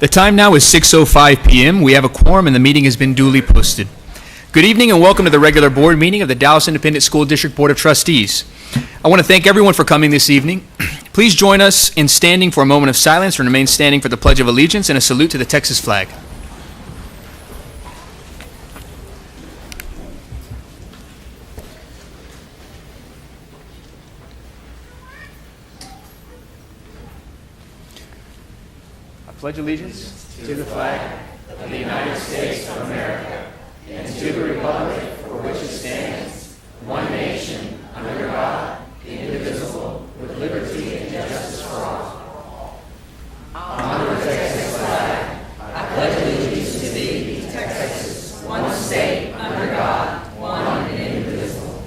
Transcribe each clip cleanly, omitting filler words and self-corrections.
The time now is 6:05 p.m. We have a quorum and the meeting has been duly posted. Good evening and welcome to the regular board meeting of the Dallas Independent School District Board of Trustees. I want to thank everyone for coming this evening. Please join us in standing for a moment of silence and remain standing for the Pledge of Allegiance and a salute to the Texas flag. Pledge allegiance to the flag of the United States of America and to the republic for which it stands, one nation, under God, indivisible, with liberty and justice for all. Honor the Texas flag. I pledge allegiance to thee, Texas, one state, under God, one and indivisible.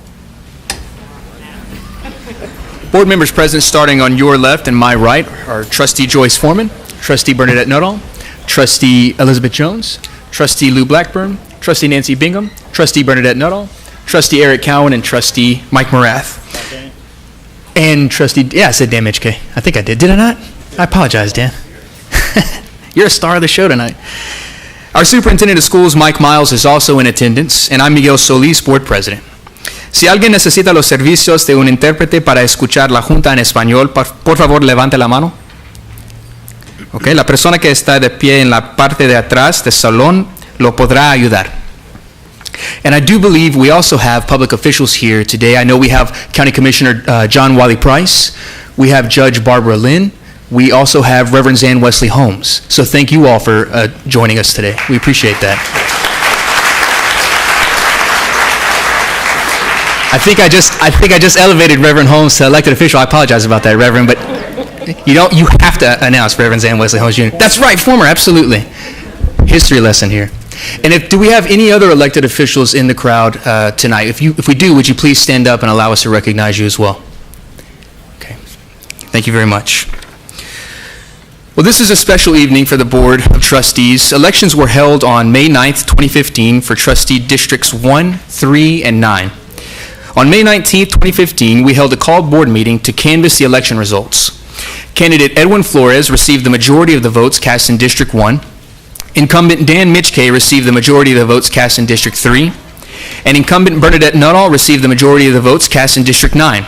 Board members present starting on your left and my right are Trustee Joyce Foreman, Trustee Bernadette Nuttall, Trustee Elizabeth Jones, Trustee Lou Blackburn, Trustee Nancy Bingham, Trustee Bernadette Nuttall, Trustee Eric Cowan, and Trustee Mike Morath. Okay. And Trustee, I said Dan HK. I think I did I not? I apologize, Dan. You're a star of the show tonight. Our Superintendent of Schools, Mike Miles, is also in attendance, and I'm Miguel Solís, Board President. Si alguien necesita los servicios de un intérprete para escuchar la Junta en español, por favor, levante la mano. Okay, la persona que está de pie en la parte de atrás del salón lo podrá ayudar. And I do believe we also have public officials here today. I know we have County Commissioner John Wiley Price. We have Judge Barbara Lynn. We also have Reverend Zan Wesley Holmes. So thank you all for joining us today. We appreciate that. I think I just elevated Reverend Holmes to elected official. I apologize about that, Reverend, but you have to announce Reverend Zan Wesley Holmes Jr. That's right, former, absolutely. History lesson here. And do we have any other elected officials in the crowd tonight? If we do, would you please stand up and allow us to recognize you as well? Okay. Thank you very much. Well, this is a special evening for the Board of Trustees. Elections were held on May 9th, 2015 for Trustee Districts 1, 3, and 9. On May 19th, 2015, we held a called board meeting to canvass the election results. Candidate Edwin Flores received the majority of the votes cast in District 1. Incumbent Dan Mitchkay received the majority of the votes cast in District 3. And incumbent Bernadette Nuttall received the majority of the votes cast in District 9.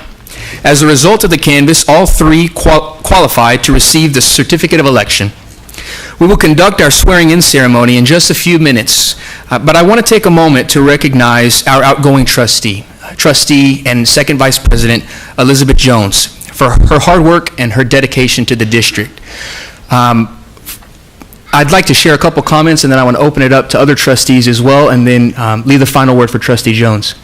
As a result of the canvass, all three qualified to receive the certificate of election. We will conduct our swearing-in ceremony in just a few minutes, but I want to take a moment to recognize our outgoing trustee and Second Vice President Elizabeth Jones, for her hard work and her dedication to the district. I'd like to share a couple comments, and then I want to open it up to other trustees as well, and then leave the final word for Trustee Jones.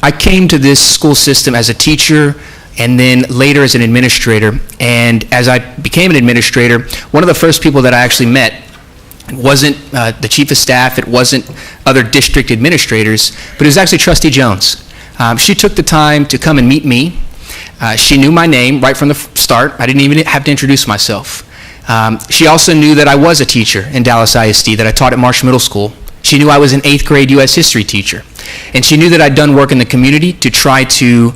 I came to this school system as a teacher and then later as an administrator, and as I became an administrator, one of the first people that I actually met wasn't the chief of staff, it wasn't other district administrators, but it was actually Trustee Jones. She took the time to come and meet me. She knew my name right from the start. I didn't even have to introduce myself. She also knew that I was a teacher in Dallas ISD, that I taught at Marsh Middle School. She knew I was an 8th grade U.S. history teacher. And she knew that I'd done work in the community to try to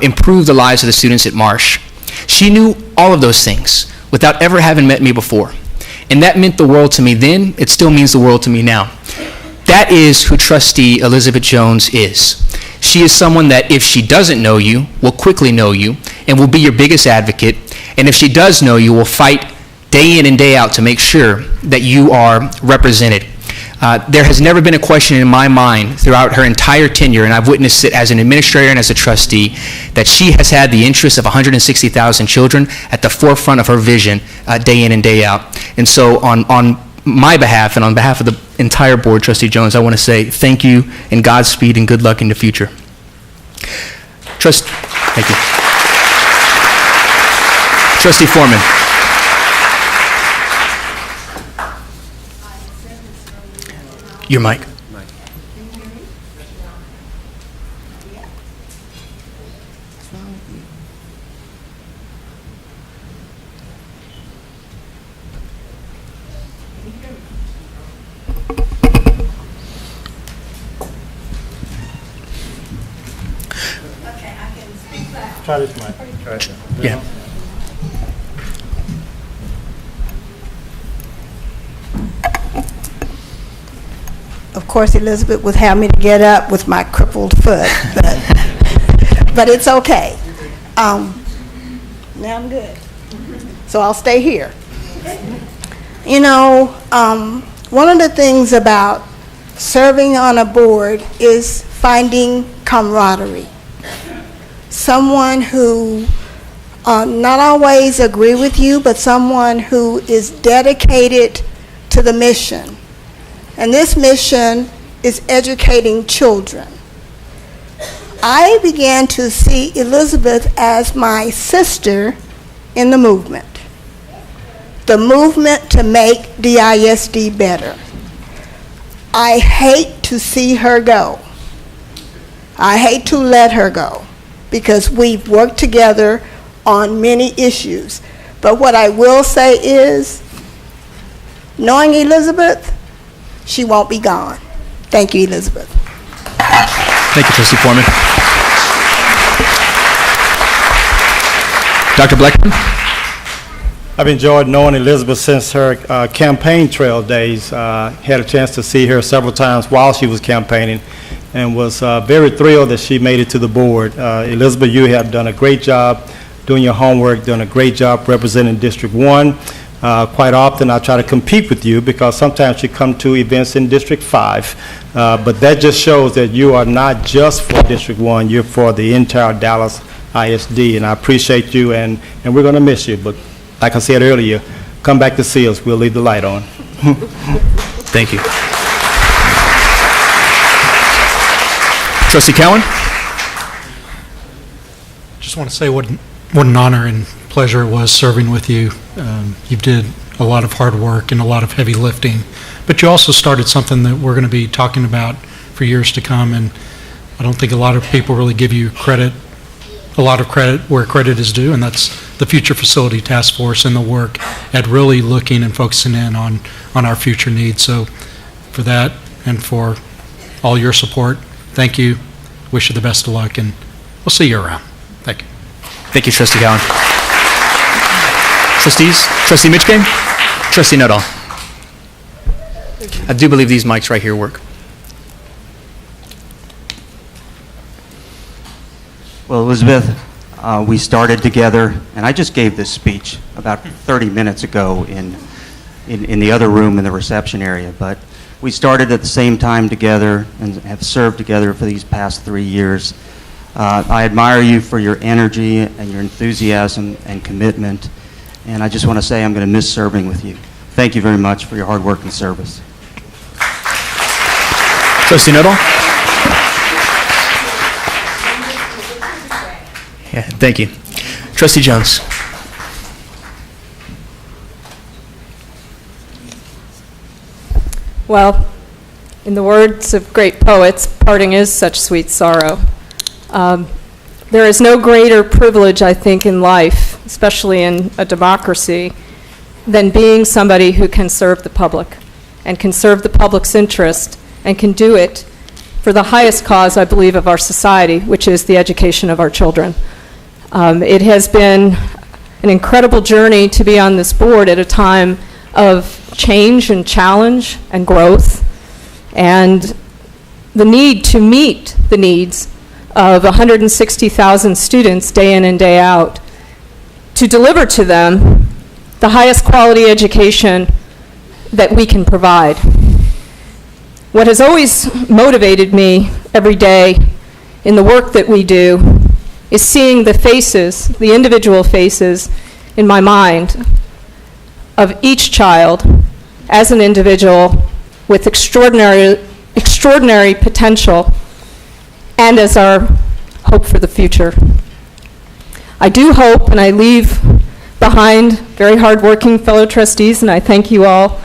improve the lives of the students at Marsh. She knew all of those things without ever having met me before. And that meant the world to me then. It still means the world to me now. That is who Trustee Elizabeth Jones is. She is someone that, if she doesn't know you, will quickly know you and will be your biggest advocate. And if she does know you, will fight day in and day out to make sure that you are represented. There has never been a question in my mind throughout her entire tenure, and I've witnessed it as an administrator and as a trustee, that she has had the interests of 160,000 children at the forefront of her vision day in and day out. And so on my behalf and on behalf of the entire board, Trustee Jones, I want to say thank you and Godspeed and good luck in the future. Thank you. Trustee Foreman. Your mic. Try this mic. Try it. Yeah. Of course, Elizabeth would have me to get up with my crippled foot, but it's okay. Now I'm good. So I'll stay here. You know, one of the things about serving on a board is finding camaraderie. Someone who not always agree with you, but someone who is dedicated to the mission. And this mission is educating children. I began to see Elizabeth as my sister in the movement to make the ISD better. I hate to see her go. I hate to let her go, because we've worked together on many issues. But what I will say is, knowing Elizabeth, she won't be gone. Thank you, Elizabeth. Thank you, Trustee Foreman. Dr. Blackman? I've enjoyed knowing Elizabeth since her campaign trail days. Had a chance to see her several times while she was campaigning, and was very thrilled that she made it to the board. Elizabeth, you have done a great job doing your homework, done a great job representing District 1. Quite often I try to compete with you because sometimes you come to events in District 5, but that just shows that you are not just for District 1, you're for the entire Dallas ISD, and I appreciate you, and we're going to miss you, but like I said earlier, come back to see us, we'll leave the light on. Thank you. Trustee Cowan? Just want to say what an honor and pleasure it was serving with you. You did a lot of hard work and a lot of heavy lifting, but you also started something that we're going to be talking about for years to come, and I don't think a lot of people really give you a lot of credit where credit is due, and that's the Future Facility Task Force and the work at really looking and focusing in on our future needs. So for that and for all your support, thank you. Wish you the best of luck, and we'll see you around. Thank you. Thank you, Trustee Cowan. Trustees? Trustee Mitchgame? Trustee Nuttall? I do believe these mics right here work. Well, Elizabeth, we started together, and I just gave this speech about 30 minutes ago in the other room in the reception area, but we started at the same time together and have served together for these past 3 years. I admire you for your energy and your enthusiasm and commitment, and I just want to say I'm going to miss serving with you. Thank you very much for your hard work and service. Trustee Nuttall? Yeah, thank you. Trustee Jones? Well, in the words of great poets, parting is such sweet sorrow. There is no greater privilege, I think, in life, especially in a democracy, than being somebody who can serve the public and can serve the public's interest and can do it for the highest cause, I believe, of our society, which is the education of our children. It has been an incredible journey to be on this board at a time of change and challenge and growth, and the need to meet the needs of 160,000 students day in and day out, to deliver to them the highest quality education that we can provide. What has always motivated me every day in the work that we do is seeing the faces, the individual faces in my mind of each child as an individual with extraordinary potential and as our hope for the future. I do hope, and I leave behind very hardworking fellow trustees, and I thank you all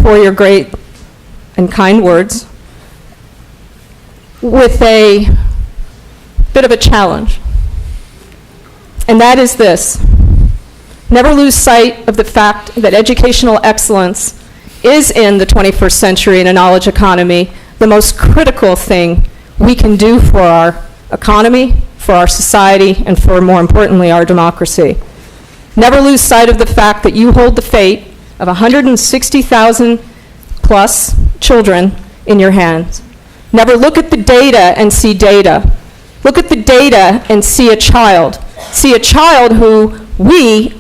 for your great and kind words, with a bit of a challenge. And that is this: never lose sight of the fact that educational excellence is, in the 21st century in a knowledge economy, the most critical thing we can do for our economy, for our society, and for, more importantly, our democracy. Never lose sight of the fact that you hold the fate of 160,000 plus children in your hands. Never look at the data and see data. Look at the data and see a child. See a child who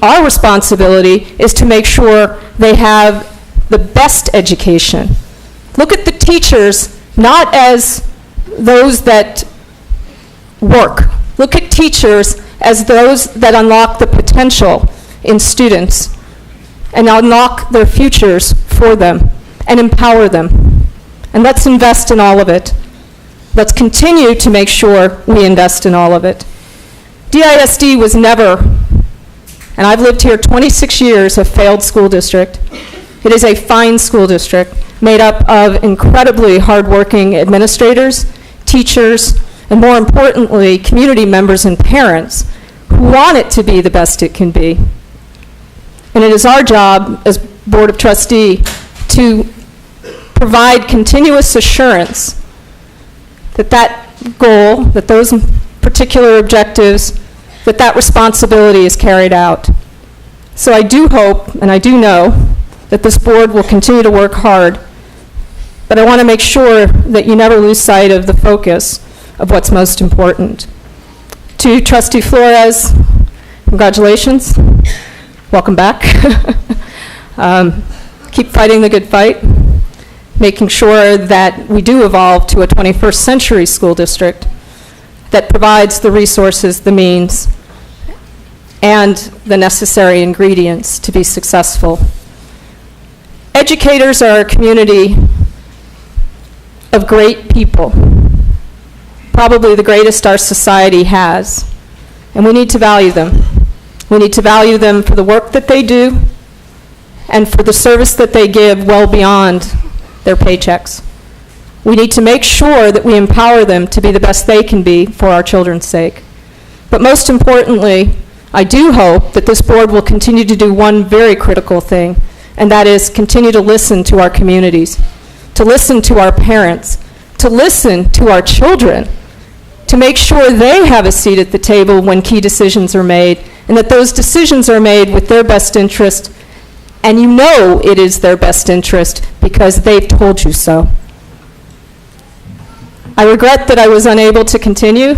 our responsibility is to make sure they have the best education. Look at the teachers not as those that work. Look at teachers as those that unlock the potential in students and unlock their futures for them and empower them. And let's invest in all of it. Let's continue to make sure we invest in all of it. DISD was never, and I've lived here 26 years, a failed school district. It is a fine school district made up of incredibly hardworking administrators, teachers, and more importantly, community members and parents who want it to be the best it can be. And it is our job as Board of Trustee to provide continuous assurance that that goal, that those particular objectives, that responsibility is carried out. So I do hope, and I do know, that this board will continue to work hard, but I want to make sure that you never lose sight of the focus of what's most important. To Trustee Flores, congratulations. Welcome back. Keep fighting the good fight, making sure that we do evolve to a 21st century school district that provides the resources, the means, and the necessary ingredients to be successful. Educators are a community of great people, probably the greatest our society has, and we need to value them. We need to value them for the work that they do and for the service that they give well beyond their paychecks. We need to make sure that we empower them to be the best they can be for our children's sake. But most importantly, I do hope that this board will continue to do one very critical thing, and that is continue to listen to our communities, to listen to our parents, to listen to our children, to make sure they have a seat at the table when key decisions are made, and that those decisions are made with their best interest, and you know it is their best interest because they've told you so. I regret that I was unable to continue,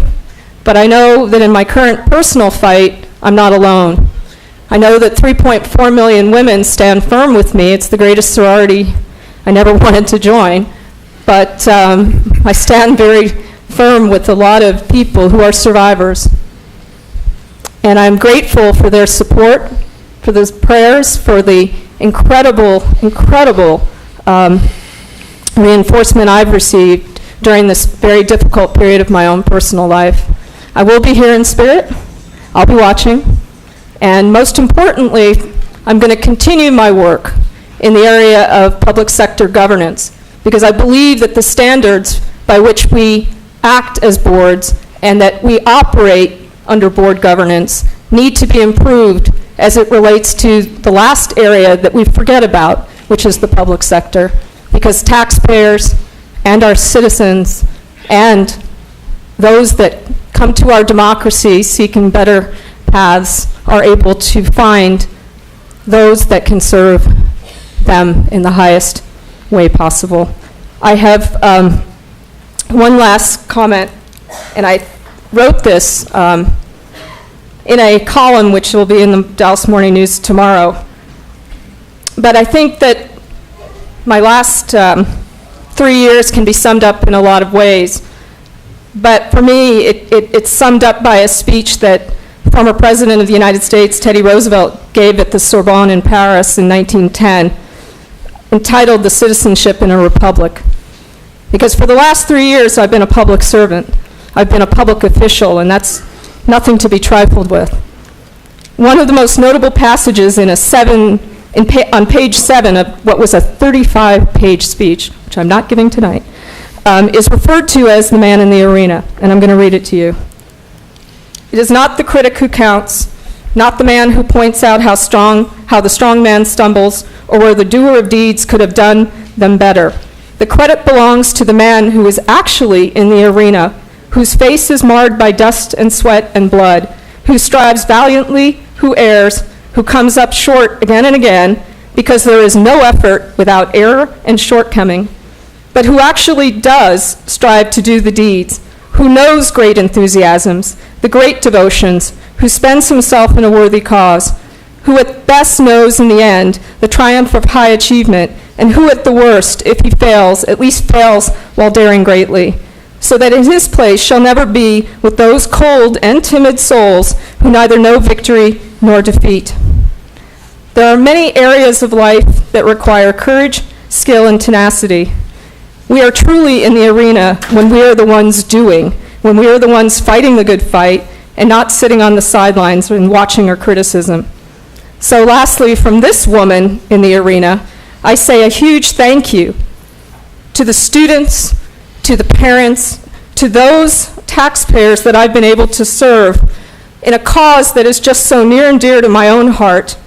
but I know that in my current personal fight, I'm not alone. I know that 3.4 million women stand firm with me. It's the greatest sorority I never wanted to join, but I stand very firm with a lot of people who are survivors. And I'm grateful for their support, for those prayers, for the incredible reinforcement I've received during this very difficult period of my own personal life. I will be here in spirit. I'll be watching. And most importantly, I'm going to continue my work in the area of public sector governance, because I believe that the standards by which we act as boards and that we operate under board governance need to be improved as it relates to the last area that we forget about, which is the public sector, because taxpayers, and our citizens and those that come to our democracy seeking better paths are able to find those that can serve them in the highest way possible. I have one last comment, and I wrote this in a column which will be in the Dallas Morning News tomorrow. But I think that my last 3 years can be summed up in a lot of ways. But for me, it's summed up by a speech that former President of the United States, Teddy Roosevelt, gave at the Sorbonne in Paris in 1910, entitled "The Citizenship in a Republic." Because for the last 3 years, I've been a public servant. I've been a public official, and that's nothing to be trifled with. One of the most notable passages on page 7 of what was a 35-page speech, which I'm not giving tonight, is referred to as the man in the arena, and I'm going to read it to you. It is not the critic who counts, not the man who points out how the strong man stumbles, or where the doer of deeds could have done them better. The credit belongs to the man who is actually in the arena, whose face is marred by dust and sweat and blood, who strives valiantly, who errs, who comes up short again and again, because there is no effort without error and shortcoming, but who actually does strive to do the deeds, who knows great enthusiasms, the great devotions, who spends himself in a worthy cause, who at best knows in the end the triumph of high achievement, and who at the worst, if he fails, at least fails while daring greatly, so that in his place shall never be with those cold and timid souls who neither know victory nor defeat. There are many areas of life that require courage, skill, and tenacity. We are truly in the arena when we are the ones doing, when we are the ones fighting the good fight, and not sitting on the sidelines and watching our criticism. So lastly, from this woman in the arena, I say a huge thank you to the students, to the parents, to those taxpayers that I've been able to serve in a cause that is just so near and dear to my own heart,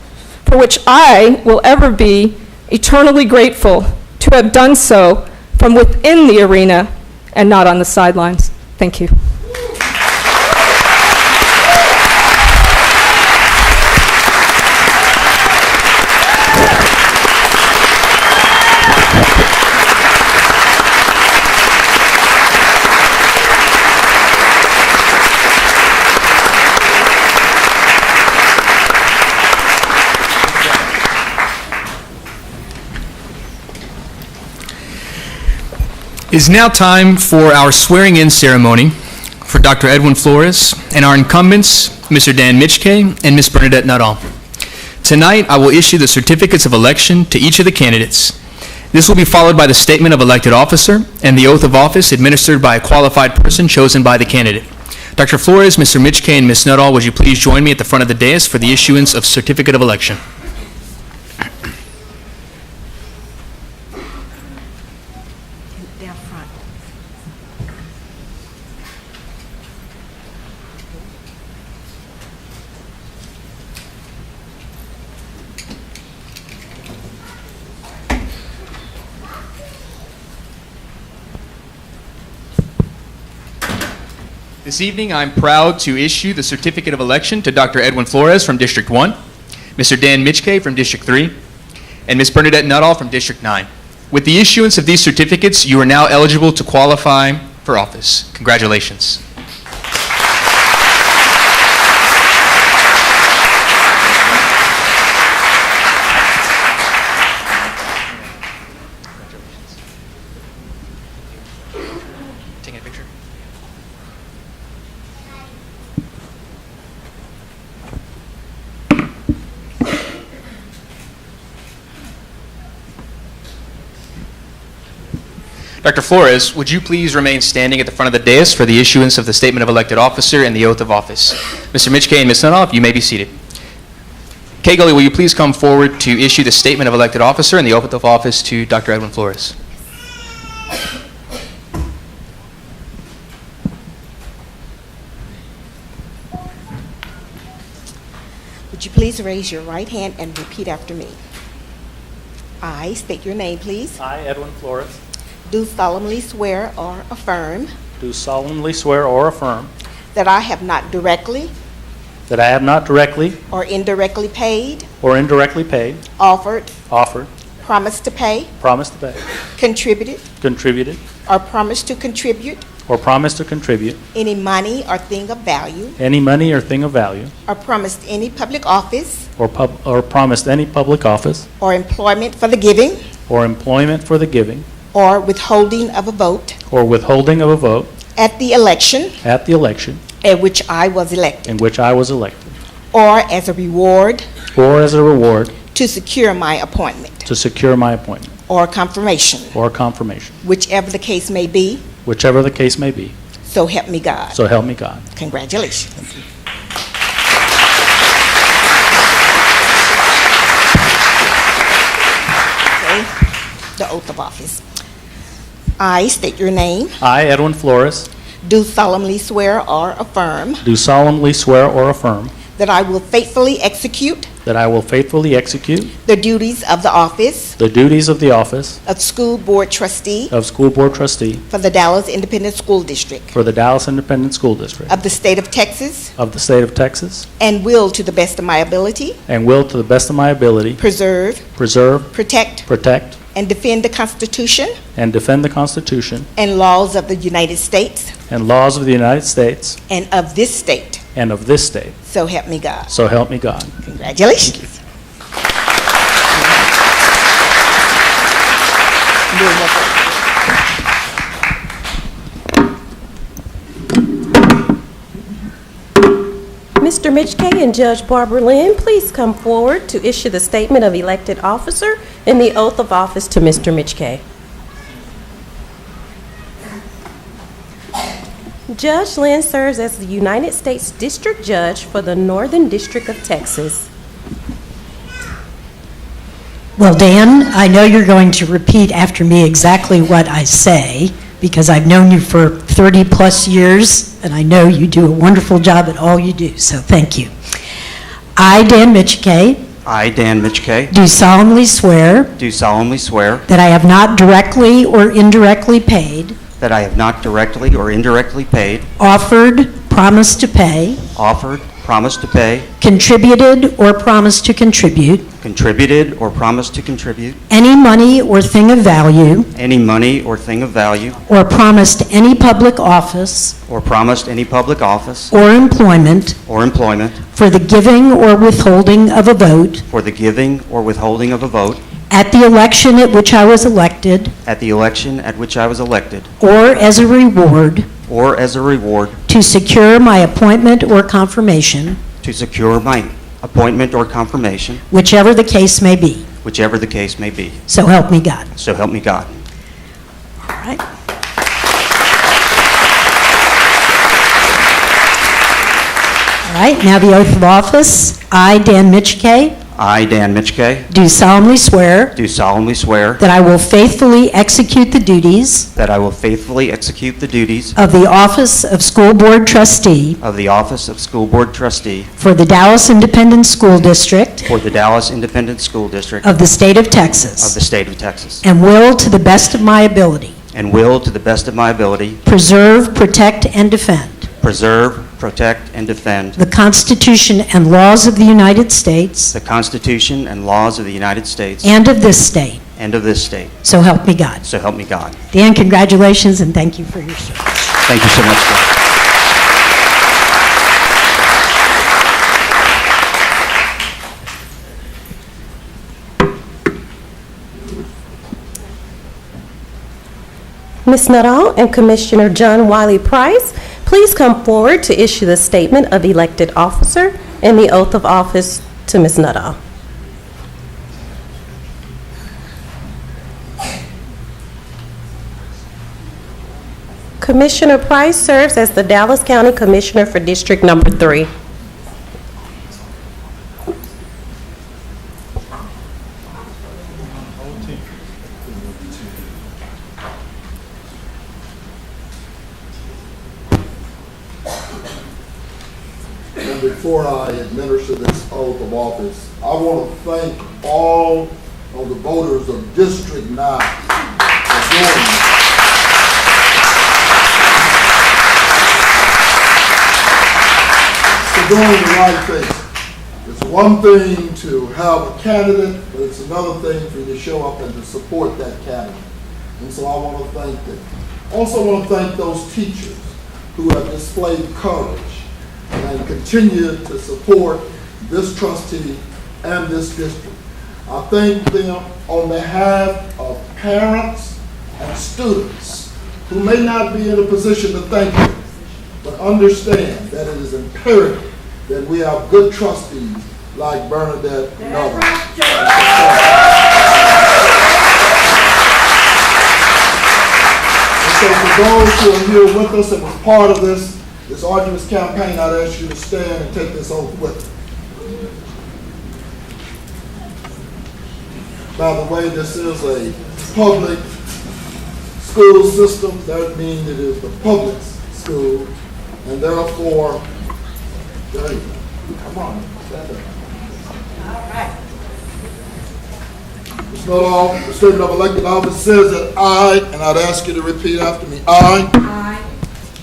for which I will ever be eternally grateful to have done so from within the arena and not on the sidelines. Thank you. It is now time for our swearing-in ceremony for Dr. Edwin Flores and our incumbents, Mr. Dan Mitchke and Ms. Bernadette Nuttall. Tonight, I will issue the certificates of election to each of the candidates. This will be followed by the statement of elected officer and the oath of office administered by a qualified person chosen by the candidate. Dr. Flores, Mr. Mitchke, and Ms. Nuttall, would you please join me at the front of the dais for the issuance of certificate of election? Down front. This evening, I'm proud to issue the certificate of election to Dr. Edwin Flores from District 1, Mr. Dan Mitchke from District 3, and Ms. Bernadette Nuttall from District 9. With the issuance of these certificates, you are now eligible to qualify for office. Congratulations. Taking a picture. Dr. Flores, would you please remain standing at the front of the dais for the issuance of the statement of elected officer and the oath of office? Mr. Mitchke and Ms. Nuttall, you may be seated. Kay Gully, will you please come forward to issue the statement of elected officer and the oath of office to Dr. Edwin Flores? Would you please raise your right hand and repeat after me? I state your name, please. I, Edwin Flores, do solemnly swear or affirm do solemnly swear or affirm that I have not directly that I have not directly or indirectly paid, or indirectly paid, offered, offered, promised to pay, promised to pay, contributed, contributed, or promised to contribute or promised to contribute any money or thing of value, any money or thing of value, or promised any public office or promised any public office or employment for the giving or employment for the giving or withholding of a vote or withholding of a vote at the election at the election at which I was elected, in which I was elected, or as a reward or as a reward to secure my appointment to secure my appointment or confirmation, or confirmation, whichever the case may be, whichever the case may be. so help me God. So help me God. Congratulations. Okay, the oath of office. I state your name, I, Edwin Flores, do solemnly swear or affirm do solemnly swear or affirm that I will faithfully execute that I will faithfully execute the duties of the office the duties of the office of School Board Trustee of School Board Trustee for the Dallas Independent School District for the Dallas Independent School District of the State of Texas, of the State of Texas, and will, to the best of my ability, and will, to the best of my ability, preserve, preserve, protect, protect, and defend the Constitution and defend the Constitution and laws of the United States and laws of the United States and of this state. and of this state. So help me God. So help me God. Congratulations. Mr. Mitch Kay and Judge Barbara Lynn, please come forward to issue the statement of elected officer and the oath of office to Mr. Mitch Kay. Judge Lynn serves as the United States District Judge for the Northern District of Texas. Well, Dan, I know you're going to repeat after me exactly what I say, because I've known you for 30-plus years, and I know you do a wonderful job at all you do, so thank you. I, Dan Mitchkay, I, Dan Mitchkay, do solemnly swear do solemnly swear that I have not directly or indirectly paid, that I have not directly or indirectly paid, offered, promised to pay, offered, promised to pay, contributed, or promised to contribute contributed, or promised to contribute any money or thing of value, any money or thing of value, or promised any public office or promised any public office or employment or employment for the giving or withholding of a vote for the giving or withholding of a vote at the election at which I was elected, at the election at which I was elected, or as a reward or as a reward to secure my appointment or confirmation, to secure my appointment or confirmation, whichever the case may be. whichever the case may be. So help me God. So help me God. All right. All right, now the oath of office. I, Dan Mitchkay, I, Dan Mitchkay, do solemnly swear do solemnly swear that I will faithfully execute the duties that I will faithfully execute the duties of the office of School Board Trustee of the office of School Board Trustee for the Dallas Independent School District for the Dallas Independent School District of the State of of Texas, the State of Texas, and will, to the best of my ability, and will, to the best of my ability, preserve, protect, and defend preserve, protect, and defend the Constitution and laws of the United States the Constitution and laws of the United States and of this state. and of this state. So help me God. So help me God. Dan, congratulations, and thank you for your service. Thank you so much, God. Ms. Nuttall and Commissioner John Wiley Price, please come forward to issue the statement of elected officer and the oath of office to Ms. Nuttall. Commissioner Price serves as the Dallas County Commissioner for District Number 3. And before I administer this oath of office, I want to thank all of the voters of District 9 for joining me. you're doing the right thing. It's one thing to have a candidate, but it's another thing for you to show up and to support that candidate. And so I want to thank them. Also want to thank those teachers who have displayed courage and continue to support this trustee and this district. I thank them on behalf of parents and students who may not be in a position to thank you, but understand that it is imperative that we have good trustees like Bernadette Nutter. And so for those who are here with us and was part of this arduous campaign, I'd ask you to stand and take this oath with me. By the way, this is a public school system. That means it is the public school, and therefore, there you go. Come on, stand up. All right. Ms. Nuttall, the statement of elected office says that I, and I'd ask you to repeat after me, I,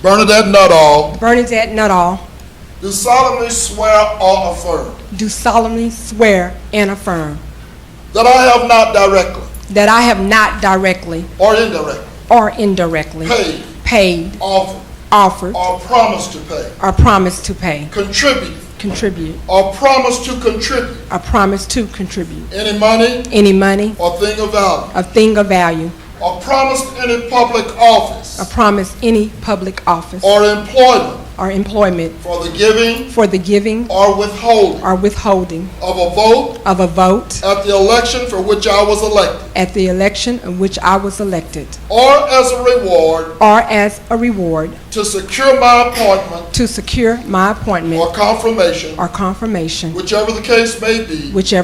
Bernadette Nuttall, do solemnly swear or affirm do solemnly swear and affirm that I have not directly or indirectly paid, offered, or promised to pay, contribute, or promised to contribute any money or thing of value, or promised any public office or employment for the giving or withholding of a vote at the election for which I was elected, or as a reward to secure my appointment or confirmation, whichever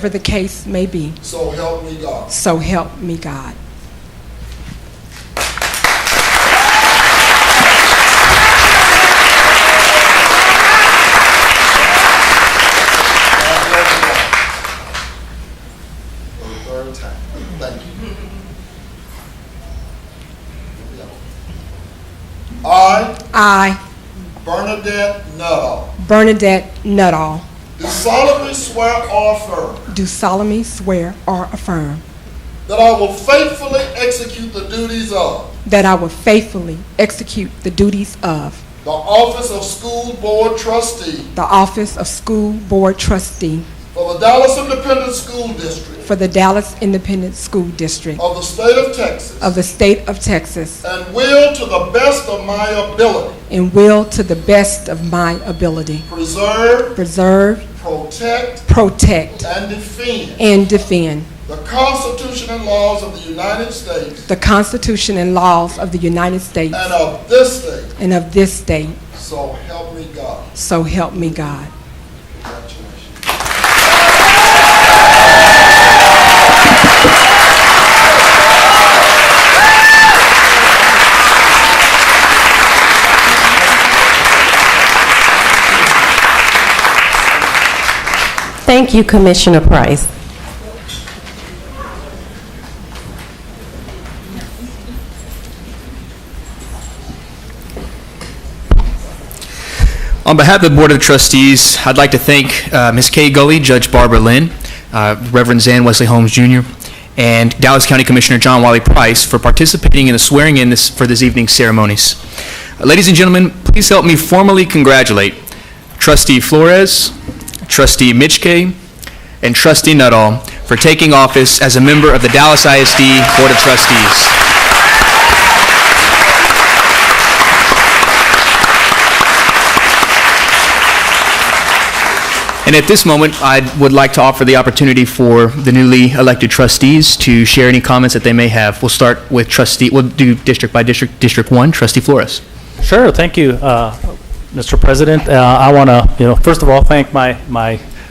the case may be. So help me God. Thank you. I, Bernadette Nuttall, do solemnly swear or affirm that I will faithfully execute the duties of the office of school board trustee for the Dallas Independent School District of the state of Texas, and will to the best of my ability preserve, protect, and defend the Constitution and laws of the United States and of this state. So help me God. Congratulations. Thank you, Commissioner Price. On behalf of the Board of Trustees, I'd like to thank Ms. Kay Gully, Judge Barbara Lynn, Reverend Zan Wesley Holmes Jr., and Dallas County Commissioner John Wiley Price for participating in the swearing-in for this evening's ceremonies. Ladies and gentlemen, please help me formally congratulate Trustee Flores, Trustee Mitchkay, and Trustee Nuttall for taking office as a member of the Dallas ISD Board of Trustees. And at this moment, I would like to offer the opportunity for the newly elected trustees to share any comments that they may have. We'll start with we'll do district by district. District 1, Trustee Flores. Sure, thank you, Mr. President. I want to, first of all, thank my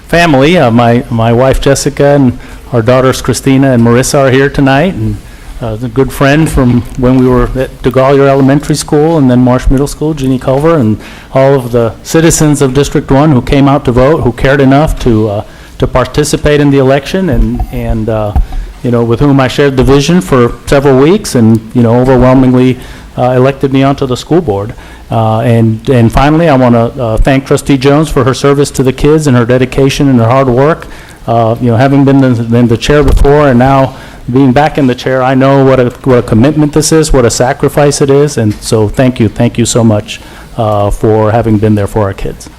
family. My wife Jessica and our daughters Christina and Marissa are here tonight, and a good friend from when we were at DeGaulier Elementary School and then Marsh Middle School, Jeannie Culver, and all of the citizens of District 1 who came out to vote, who cared enough to participate in the election, and with whom I shared the vision for several weeks, and overwhelmingly elected me onto the school board. And finally, I want to thank Trustee Jones for her service to the kids and her dedication and her hard work. Having been the chair before and now being back in the chair, I know what a commitment this is, what a sacrifice it is, and so thank you so much for having been there for our kids.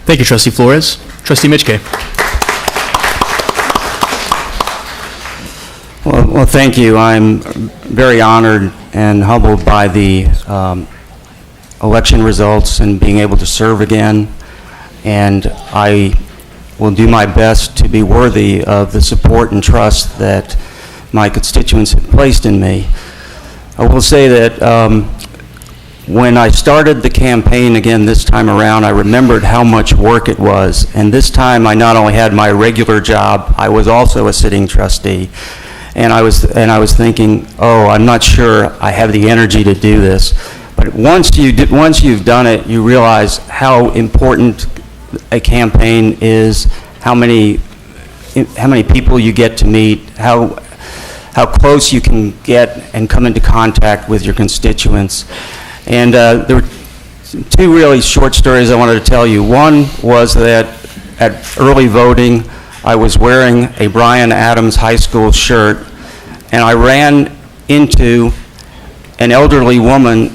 Thank you, Trustee Flores. Trustee Mitchke. Well, thank you. I'm very honored and humbled by the election results and being able to serve again, and I will do my best to be worthy of the support and trust that my constituents have placed in me. I will say that when I started the campaign again this time around, I remembered how much work it was, and this time I not only had my regular job, I was also a sitting trustee. And I was thinking, oh, I'm not sure I have the energy to do this. But once you've done it, you realize how important a campaign is, how many people you get to meet, how close you can get and come into contact with your constituents. And there were two really short stories I wanted to tell you. One was that at early voting, I was wearing a Bryan Adams High School shirt, and I ran into an elderly woman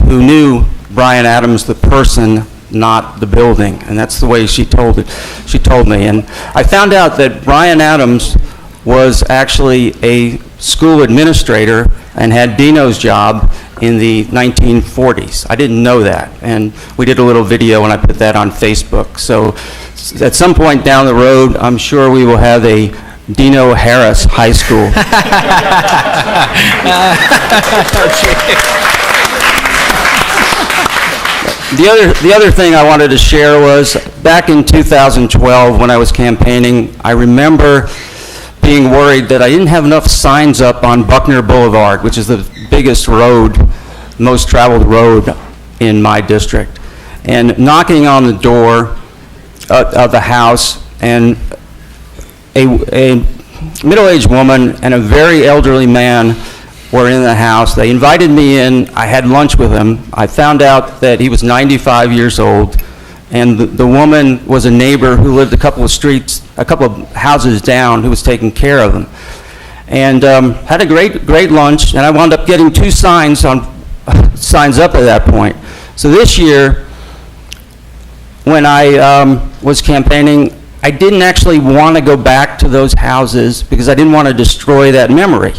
who knew Bryan Adams, the person, not the building, and that's the way she told me. And I found out that Bryan Adams was actually a school administrator and had Dino's job in the 1940s. I didn't know that, and we did a little video and I put that on Facebook. So at some point down the road, I'm sure we will have a Dino Harris High School. The other thing I wanted to share was back in 2012 when I was campaigning, I remember being worried that I didn't have enough signs up on Buckner Boulevard, which is the biggest road, most traveled road in my district, and knocking on the door of the house, and a middle-aged woman and a very elderly man were in the house. They invited me in. I had lunch with him. I found out that he was 95 years old, and the woman was a neighbor who lived a couple of houses down, who was taking care of him. And had a great lunch, and I wound up getting two signs up at that point. So this year, when I was campaigning, I didn't actually want to go back to those houses because I didn't want to destroy that memory.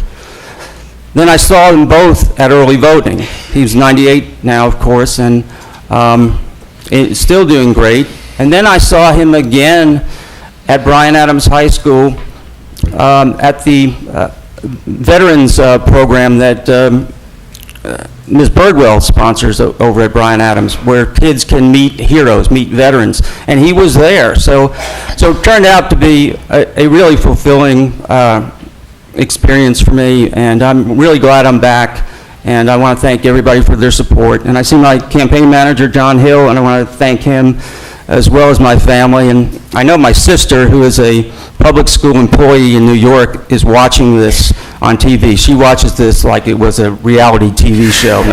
Then I saw them both at early voting. He was 98 now, of course, and still doing great. And then I saw him again at Bryan Adams High School at the Veterans Program that Ms. Birdwell sponsors over at Bryan Adams, where kids can meet heroes, meet veterans, and he was there. So it turned out to be a really fulfilling experience for me, and I'm really glad I'm back, and I want to thank everybody for their support. And I see my campaign manager, John Hill, and I want to thank him as well as my family. And I know my sister, who is a public school employee in New York, is watching this on TV. She watches this like it was a reality TV show.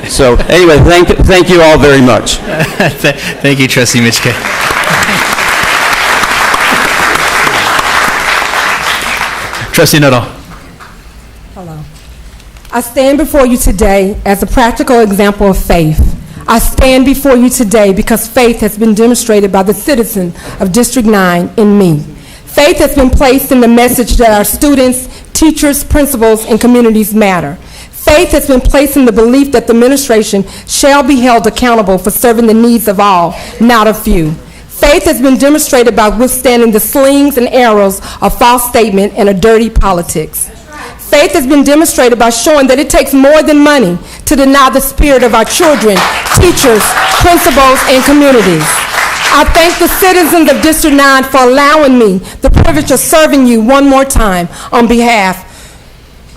So anyway, thank you all very much. Thank you, Trustee Mitchke. Trustee Nuttall. Hello. I stand before you today as a practical example of faith. I stand before you today because faith has been demonstrated by the citizens of District 9 in me. Faith has been placed in the message that our students, teachers, principals, and communities matter. Faith has been placed in the belief that the administration shall be held accountable for serving the needs of all, not a few. Faith has been demonstrated by withstanding the slings and arrows of false statement and a dirty politics. Faith has been demonstrated by showing that it takes more than money to deny the spirit of our children, teachers, principals, and communities. I thank the citizens of District 9 for allowing me the privilege of serving you one more time on behalf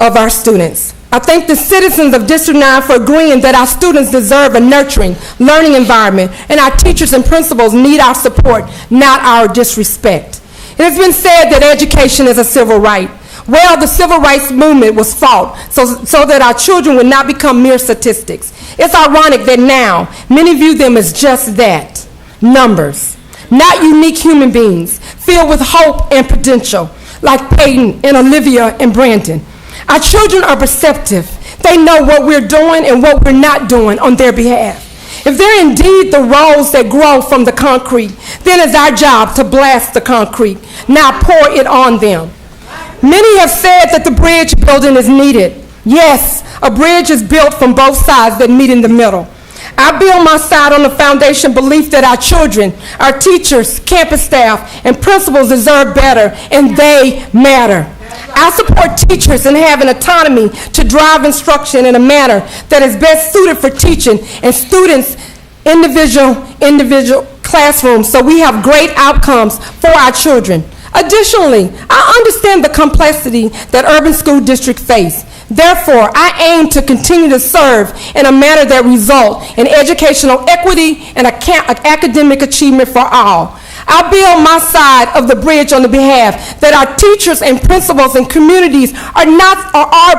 of our students. I thank the citizens of District 9 for agreeing that our students deserve a nurturing, learning environment, and our teachers and principals need our support, not our disrespect. It has been said that education is a civil right. Well, the civil rights movement was fought so that our children would not become mere statistics. It's ironic that now many view them as just that, numbers, not unique human beings filled with hope and potential, like Peyton and Olivia and Brandon. Our children are perceptive. They know what we're doing and what we're not doing on their behalf. If they're indeed the rose that grow from the concrete, then it's our job to blast the concrete, not pour it on them. Many have said that the bridge building is needed. Yes, a bridge is built from both sides that meet in the middle. I build my side on the foundation belief that our children, our teachers, campus staff, and principals deserve better, and they matter. I support teachers in having autonomy to drive instruction in a manner that is best suited for teaching and students' individual classrooms so we have great outcomes for our children. Additionally, I understand the complexity that urban school districts face. Therefore, I aim to continue to serve in a manner that results in educational equity and academic achievement for all. I build my side of the bridge on the behalf that our teachers and principals and communities are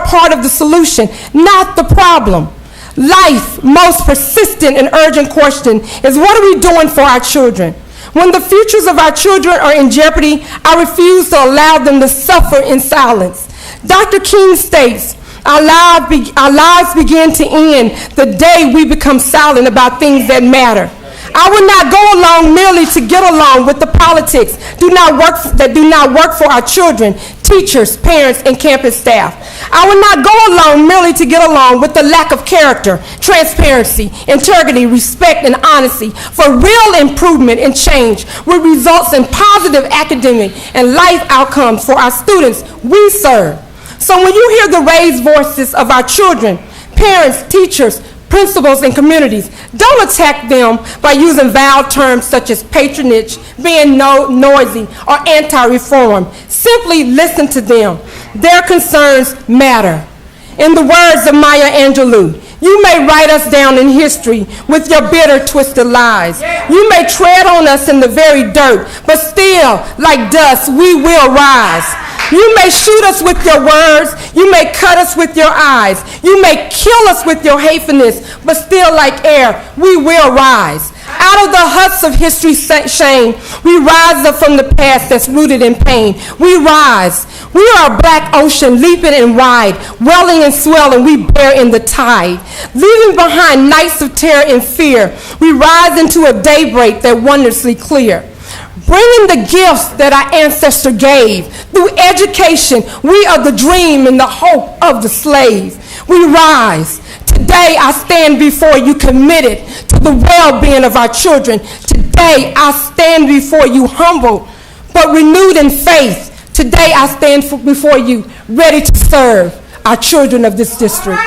part of the solution, not the problem. Life's most persistent and urgent question is, what are we doing for our children? When the futures of our children are in jeopardy, I refuse to allow them to suffer in silence. Dr. King states, our lives begin to end the day we become silent about things that matter. I will not go along merely to get along with the politics that do not work for our children, teachers, parents, and campus staff. I will not go along merely to get along with the lack of character, transparency, integrity, respect, and honesty for real improvement and change, which results in positive academic and life outcomes for our students we serve. So when you hear the raised voices of our children, parents, teachers, principals, and communities, don't attack them by using vile terms such as patronage, being noisy, or anti-reform. Simply listen to them. Their concerns matter. In the words of Maya Angelou, you may write us down in history with your bitter, twisted lies. You may tread on us in the very dirt, but still, like dust, we will rise. You may shoot us with your words. You may cut us with your eyes. You may kill us with your hatefulness, but still like air, we will rise. Out of the huts of history's shame, we rise up from the past that's rooted in pain. We rise. We are a black ocean, leaping and wide, welling and swelling, we bear in the tide. Leaving behind nights of terror and fear, we rise into a daybreak that wondrously clear. Bringing the gifts that our ancestor gave. Through education, we are the dream and the hope of the slave. We rise. Today, I stand before you committed to the well-being of our children. Today, I stand before you humble, but renewed in faith. Today, I stand before you ready to serve our children of this district.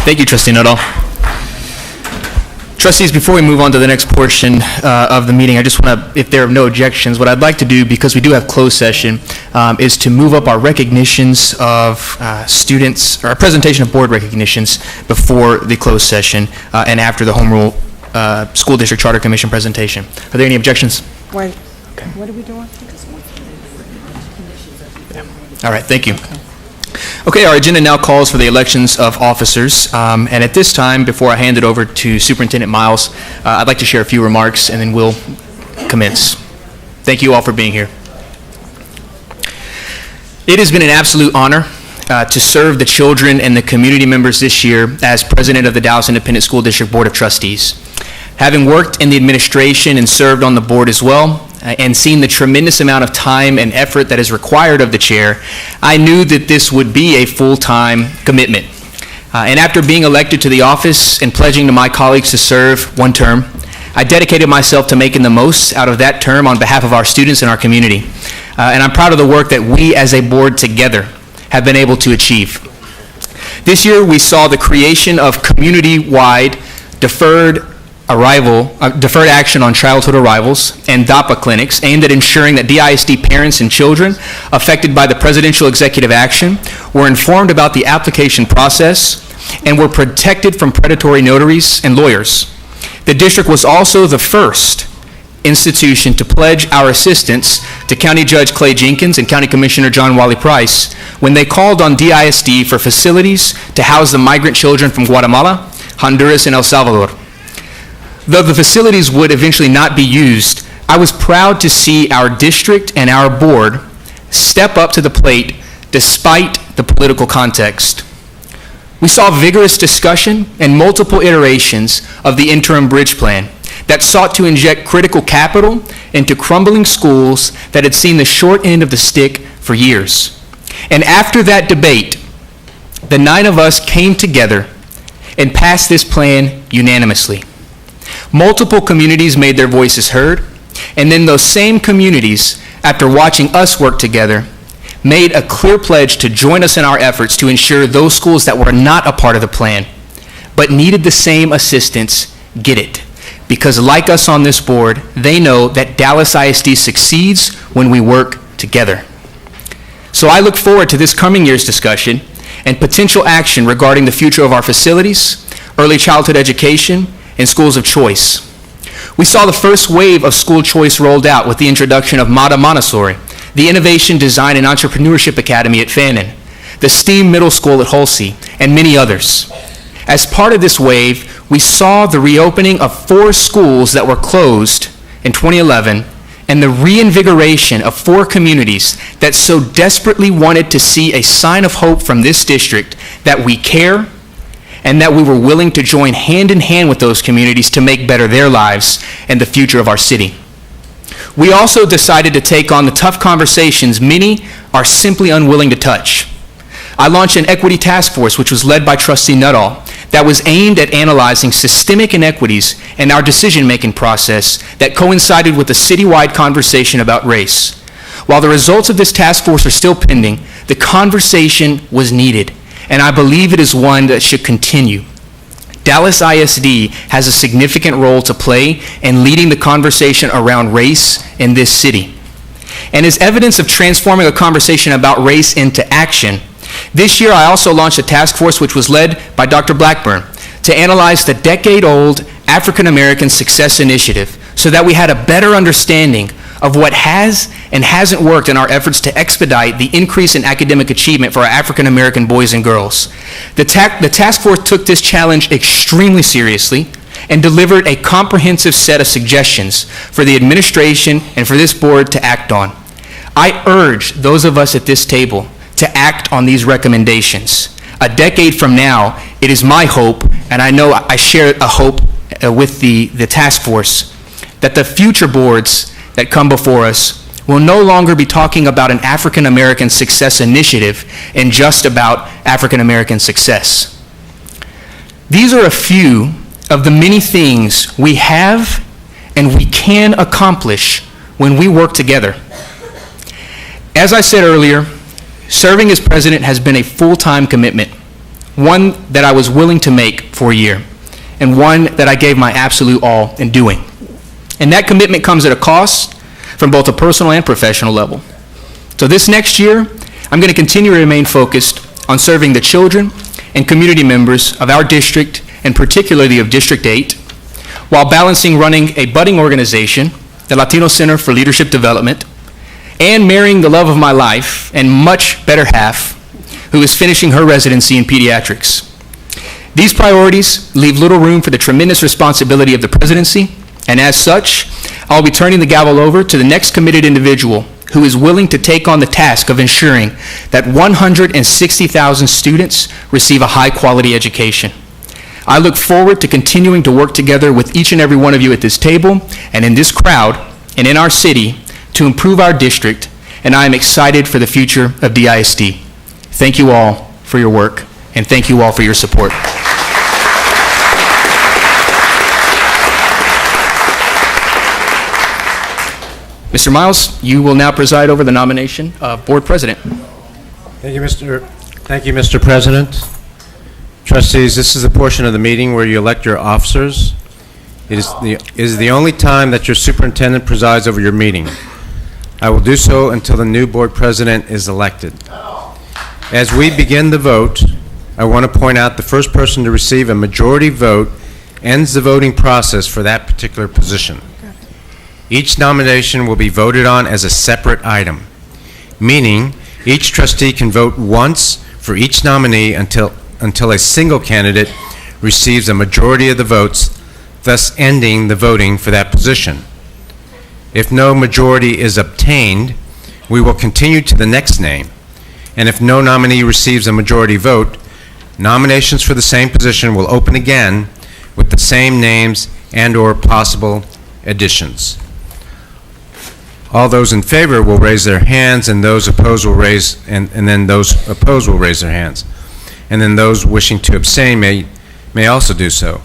Thank you, Trustee Nuttall. Trustees, before we move on to the next portion of the meeting, I just want to, if there are no objections, what I'd like to do, because we do have closed session, is to move up our recognitions of students, or our presentation of board recognitions before the closed session and after the Home Rule School District Charter Commission presentation. Are there any objections? Wait, what are we doing? All right, thank you. Okay, our agenda now calls for the elections of officers, and at this time, before I hand it over to Superintendent Miles, I'd like to share a few remarks, and then we'll commence. Thank you all for being here. It has been an absolute honor to serve the children and the community members this year as president of the Dallas Independent School District Board of Trustees. Having worked in the administration and served on the board as well, and seen the tremendous amount of time and effort that is required of the chair, I knew that this would be a full-time commitment. And after being elected to the office and pledging to my colleagues to serve one term, I dedicated myself to making the most out of that term on behalf of our students and our community. And I'm proud of the work that we as a board together have been able to achieve. This year we saw the creation of community-wide deferred deferred action on childhood arrivals, and DAPA clinics aimed at ensuring that DISD parents and children affected by the presidential executive action were informed about the application process and were protected from predatory notaries and lawyers. The district was also the first institution to pledge our assistance to County Judge Clay Jenkins and County Commissioner John Wiley Price when they called on DISD for facilities to house the migrant children from Guatemala, Honduras, and El Salvador. Though the facilities would eventually not be used, I was proud to see our district and our board step up to the plate despite the political context. We saw vigorous discussion and multiple iterations of the interim bridge plan that sought to inject critical capital into crumbling schools that had seen the short end of the stick for years. And after that debate, the 9 of us came together and passed this plan unanimously. Multiple communities made their voices heard, and then those same communities, after watching us work together, made a clear pledge to join us in our efforts to ensure those schools that were not a part of the plan, but needed the same assistance, get it. Because like us on this board, they know that Dallas ISD succeeds when we work together. So I look forward to this coming year's discussion and potential action regarding the future of our facilities, early childhood education, and schools of choice. We saw the first wave of school choice rolled out with the introduction of Mata Montessori, the Innovation, Design, and Entrepreneurship Academy at Fannin, the STEAM Middle School at Halsey, and many others. As part of this wave, we saw the reopening of 4 schools that were closed in 2011 and the reinvigoration of 4 communities that so desperately wanted to see a sign of hope from this district that we care and that we were willing to join hand in hand with those communities to make better their lives and the future of our city. We also decided to take on the tough conversations many are simply unwilling to touch. I launched an equity task force, which was led by Trustee Nuttall, that was aimed at analyzing systemic inequities in our decision-making process that coincided with a citywide conversation about race. While the results of this task force are still pending, the conversation was needed, and I believe it is one that should continue. Dallas ISD has a significant role to play in leading the conversation around race in this city. And as evidence of transforming a conversation about race into action, this year I also launched a task force which was led by Dr. Blackburn to analyze the decade-old African American Success Initiative so that we had a better understanding of what has and hasn't worked in our efforts to expedite the increase in academic achievement for our African American boys and girls. The task force took this challenge extremely seriously and delivered a comprehensive set of suggestions for the administration and for this board to act on. I urge those of us at this table to act on these recommendations. A decade from now, it is my hope, and I know I share a hope with the task force, that the future boards that come before us will no longer be talking about an African American Success Initiative and just about African American success. These are a few of the many things we have and we can accomplish when we work together. As I said earlier, serving as president has been a full-time commitment, one that I was willing to make for a year, and one that I gave my absolute all in doing. And that commitment comes at a cost from both a personal and professional level. So this next year, I'm going to continue to remain focused on serving the children and community members of our district, and particularly of District 8, while balancing running a budding organization, the Latino Center for Leadership Development, and marrying the love of my life and much better half, who is finishing her residency in pediatrics. These priorities leave little room for the tremendous responsibility of the presidency, and as such, I'll be turning the gavel over to the next committed individual who is willing to take on the task of ensuring that 160,000 students receive a high-quality education. I look forward to continuing to work together with each and every one of you at this table and in this crowd and in our city to improve our district, and I am excited for the future of DISD. Thank you all for your work, and thank you all for your support. Mr. Miles, you will now preside over the nomination of Board President. Thank you, Mr. President. Trustees, this is the portion of the meeting where you elect your officers. It is the only time that your superintendent presides over your meeting. I will do so until the new board president is elected. As we begin the vote, I want to point out the first person to receive a majority vote ends the voting process for that particular position. Each nomination will be voted on as a separate item, meaning each trustee can vote once for each nominee until a single candidate receives a majority of the votes, thus ending the voting for that position. If no majority is obtained, we will continue to the next name, and if no nominee receives a majority vote, nominations for the same position will open again with the same names and/or possible additions. All those in favor will raise their hands, and those opposed will raise, and then those opposed will raise their hands. And then those wishing to abstain may also do so.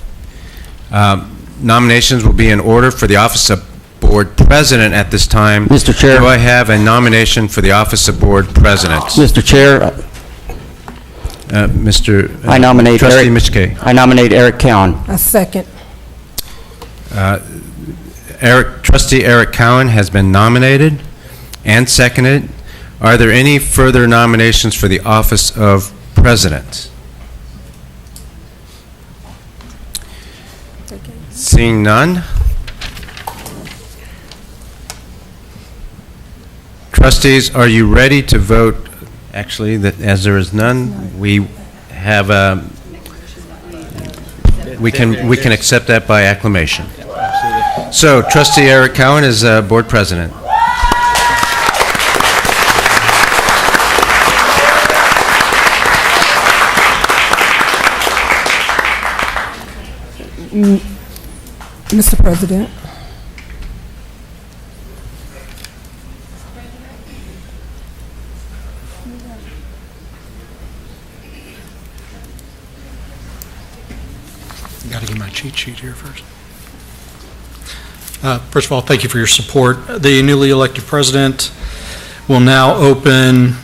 Nominations will be in order for the office of Board President at this time. Mr. Chair. Do I have a nomination for the office of Board President? Mr. Chair, I nominate Trustee Eric. Mischke. I nominate Eric Cowan. A second. Trustee Eric Cowan has been nominated and seconded. Are there any further nominations for the office of President? Seeing none. Trustees, are you ready to vote? Actually, as there is none, we have we can accept that by acclamation. So, Trustee Eric Cowan is Board President. Mr. President. Got to get my cheat sheet here first. First of all, thank you for your support. The newly elected president will now open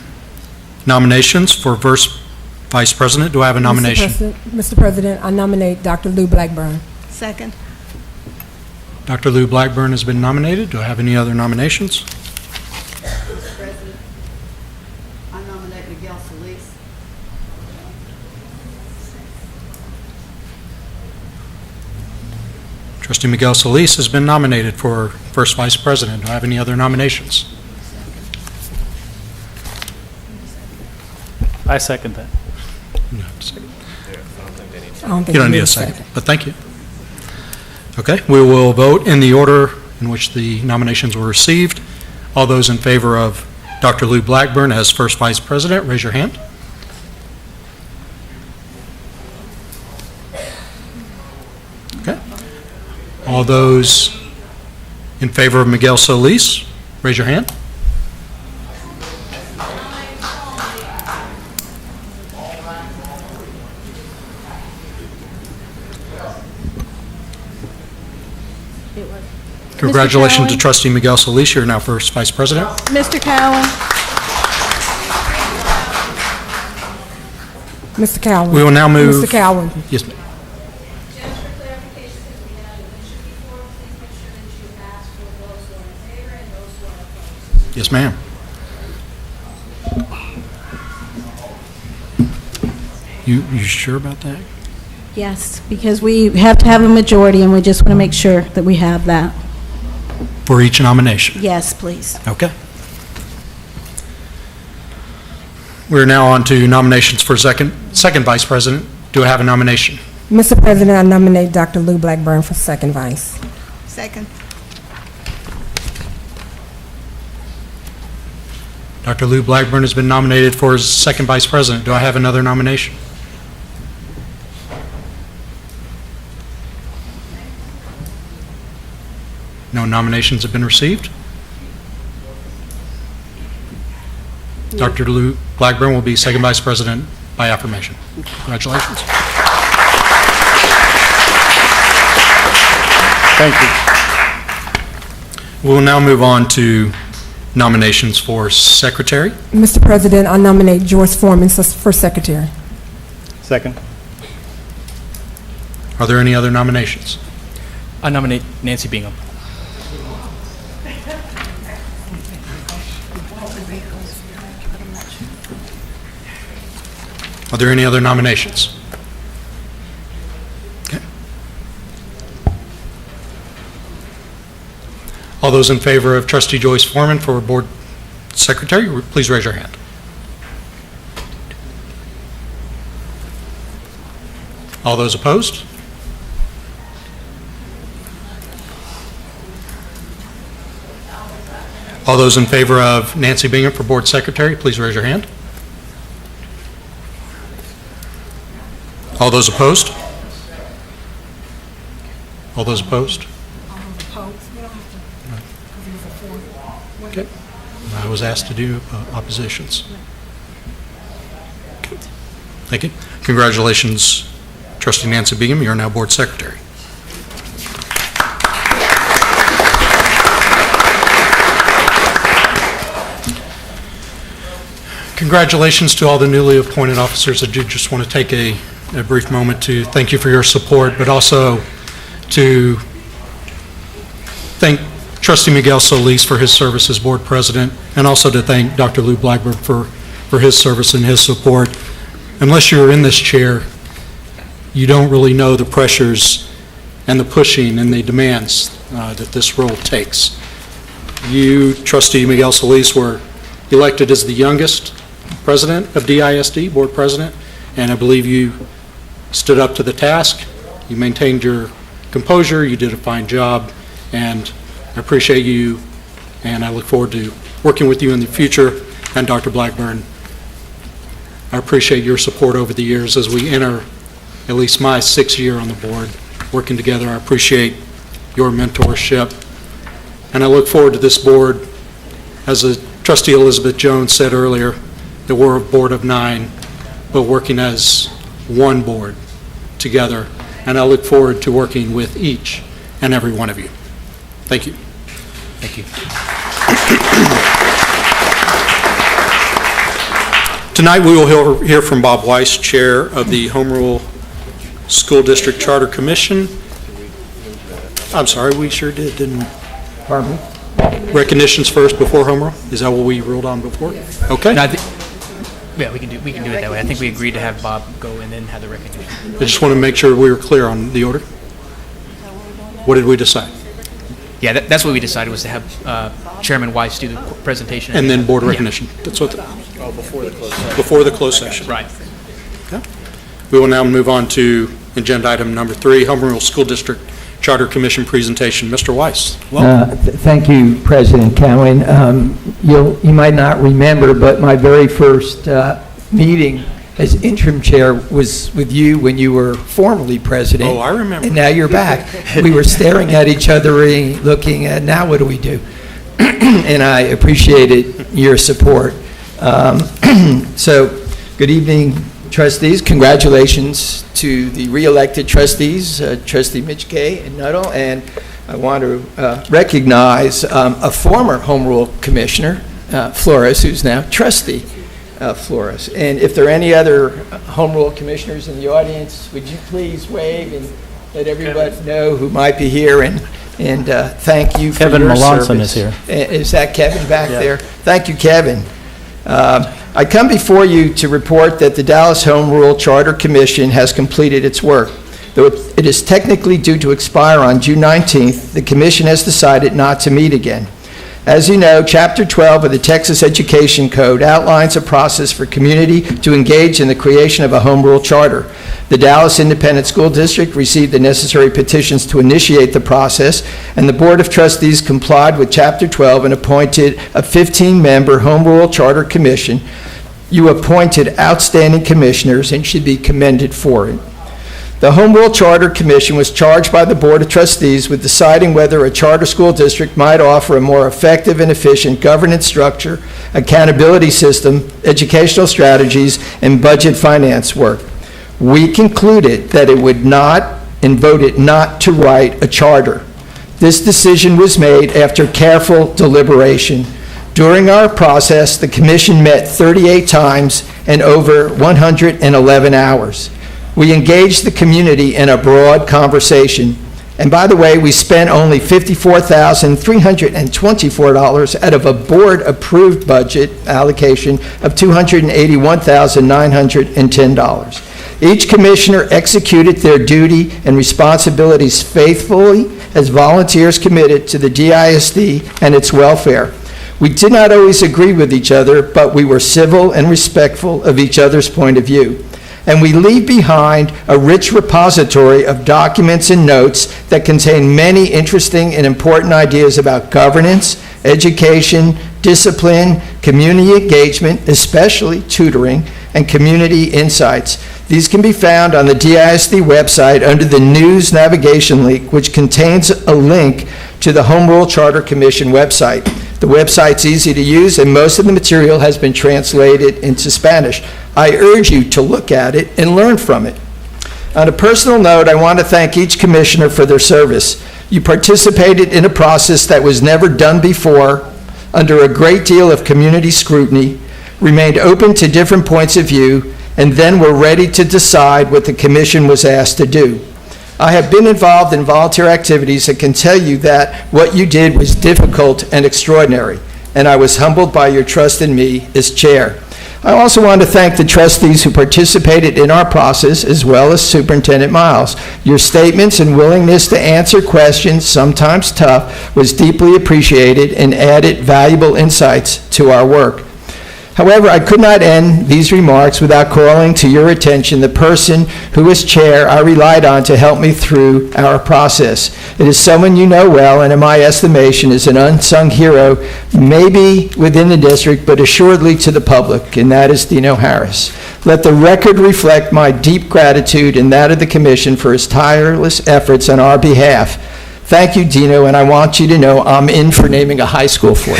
nominations for vice president. Do I have a nomination? Mr. President, I nominate Dr. Lou Blackburn. Second. Dr. Lou Blackburn has been nominated. Do I have any other nominations? Mr. President, I nominate Miguel Solis. Trustee Miguel Solis has been nominated for first vice president. Do I have any other nominations? I second that. You don't have to second. I don't think You don't you need a second, but thank you. Okay, we will vote in the order in which the nominations were received. All those in favor of Dr. Lou Blackburn as first vice president, raise your hand. Okay. All those in favor of Miguel Solis, raise your hand. Congratulations to Trustee Miguel Solis. You're now first vice president. Mr. Cowan. Mr. Cowan. We will now move. Mr. Cowan. Yes, ma'am. Just for clarification, because we had a mention before, please make sure that you ask for those who are in favor and those who are opposed. Yes, ma'am. You sure about that? Yes, because we have to have a majority, and we just want to make sure that we have that. For each nomination? Yes, please. Okay. We're now on to nominations for second vice president. Do I have a nomination? Mr. President, I nominate Dr. Lou Blackburn for second vice. Second. Dr. Lou Blackburn has been nominated for second vice president. Do I have another nomination? No nominations have been received. Dr. Lou Blackburn will be second vice president by affirmation. Congratulations. Thank you. We'll now move on to nominations for secretary. Mr. President, I nominate Joyce Foreman for secretary. Second. Are there any other nominations? I nominate Nancy Bingham. Are there any other nominations? Okay. All those in favor of Trustee Joyce Foreman for Board Secretary, please raise your hand. All those opposed? All those in favor of Nancy Bingham for Board Secretary, please raise your hand. All those opposed? All those opposed? Okay. I was asked to do oppositions. Okay. Thank you. Congratulations, Trustee Nancy Bingham. You're now Board Secretary. Congratulations to all the newly appointed officers. I do just want to take a brief moment to thank you for your support, but also to thank Trustee Miguel Solis for his service as Board President, and also to thank Dr. Lou Blackburn for his service and his support. Unless you're in this chair, you don't really know the pressures and the pushing and the demands that this role takes. You, Trustee Miguel Solis, were elected as the youngest president of DISD, Board President, and I believe you stood up to the task. You maintained your composure. You did a fine job, and I appreciate you, and I look forward to working with you in the future. And Dr. Blackburn, I appreciate your support over the years as we enter at least my 6th year on the board, working together. I appreciate your mentorship, and I look forward to this board. As Trustee Elizabeth Jones said earlier, that we're a board of 9, but working as one board together, and I look forward to working with each and every one of you. Thank you. Thank you. Tonight we will hear from Bob Weiss, Chair of the Home Rule School District Charter Commission. I'm sorry, we sure did, didn't we? Pardon me? Recognitions first before Home Rule? Is that what we ruled on before? Okay. No, yeah, we can do it that way. I think we agreed to have Bob go and then have the recognition. I just want to make sure we were clear on the order. What did we decide? Yeah, that's what we decided, was to have Chairman Weiss do the presentation. And then board recognition. Yeah. That's what. Before the closed session. Before the closed session. Right. Okay. We will now move on to agenda item number 3, Home Rule School District Charter Commission presentation. Mr. Weiss. Thank you, President Cowan. You might not remember, but my very first meeting as interim chair was with you when you were formerly president. Oh, I remember. And now you're back. We were staring at each other, looking at, now what do we do? And I appreciated your support. So, good evening, trustees. Congratulations to the re-elected trustees, Trustee Mitch Kay and Nuttall, and I want to recognize a former Home Rule Commissioner, Flores, who's now Trustee Flores. And if there are any other Home Rule Commissioners in the audience, would you please wave and let everybody know who might be here, and thank you for your service. Kevin Melanson is here. Is that Kevin back Yeah. there? Thank you, Kevin. I come before you to report that the Dallas Home Rule Charter Commission has completed its work. Though it is technically due to expire on June 19th, the commission has decided not to meet again. As you know, Chapter 12 of the Texas Education Code outlines a process for community to engage in the creation of a home rule charter. The Dallas Independent School District received the necessary petitions to initiate the process, and the Board of Trustees complied with Chapter 12 and appointed a 15-member home rule charter commission. You appointed outstanding commissioners and should be commended for it. The Home Rule Charter Commission was charged by the Board of Trustees with deciding whether a charter school district might offer a more effective and efficient governance structure, accountability system, educational strategies, and budget finance work. We concluded that it would not and voted not to write a charter. This decision was made after careful deliberation. During our process, the Commission met 38 times and over 111 hours. We engaged the community in a broad conversation. And by the way, we spent only $54,324 out of a board-approved budget allocation of $281,910. Each commissioner executed their duty and responsibilities faithfully as volunteers committed to the DISD and its welfare. We did not always agree with each other, but we were civil and respectful of each other's point of view. And we leave behind a rich repository of documents and notes that contain many interesting and important ideas about governance, education, discipline, community engagement, especially tutoring, and community insights. These can be found on the DISD website under the News navigation link, which contains a link to the Home Rule Charter Commission website. The website's easy to use, and most of the material has been translated into Spanish. I urge you to look at it and learn from it. On a personal note, I want to thank each commissioner for their service. You participated in a process that was never done before, under a great deal of community scrutiny, remained open to different points of view, and then were ready to decide what the commission was asked to do. I have been involved in volunteer activities and can tell you that what you did was difficult and extraordinary, and I was humbled by your trust in me as chair. I also want to thank the trustees who participated in our process, as well as Superintendent Miles. Your statements and willingness to answer questions, sometimes tough, was deeply appreciated and added valuable insights to our work. However, I could not end these remarks without calling to your attention the person who, as chair, I relied on to help me through our process. It is someone you know well, and in my estimation is an unsung hero, maybe within the district, but assuredly to the public, and that is Dino Harris. Let the record reflect my deep gratitude and that of the commission for his tireless efforts on our behalf. Thank you, Dino, and I want you to know I'm in for naming a high school for you.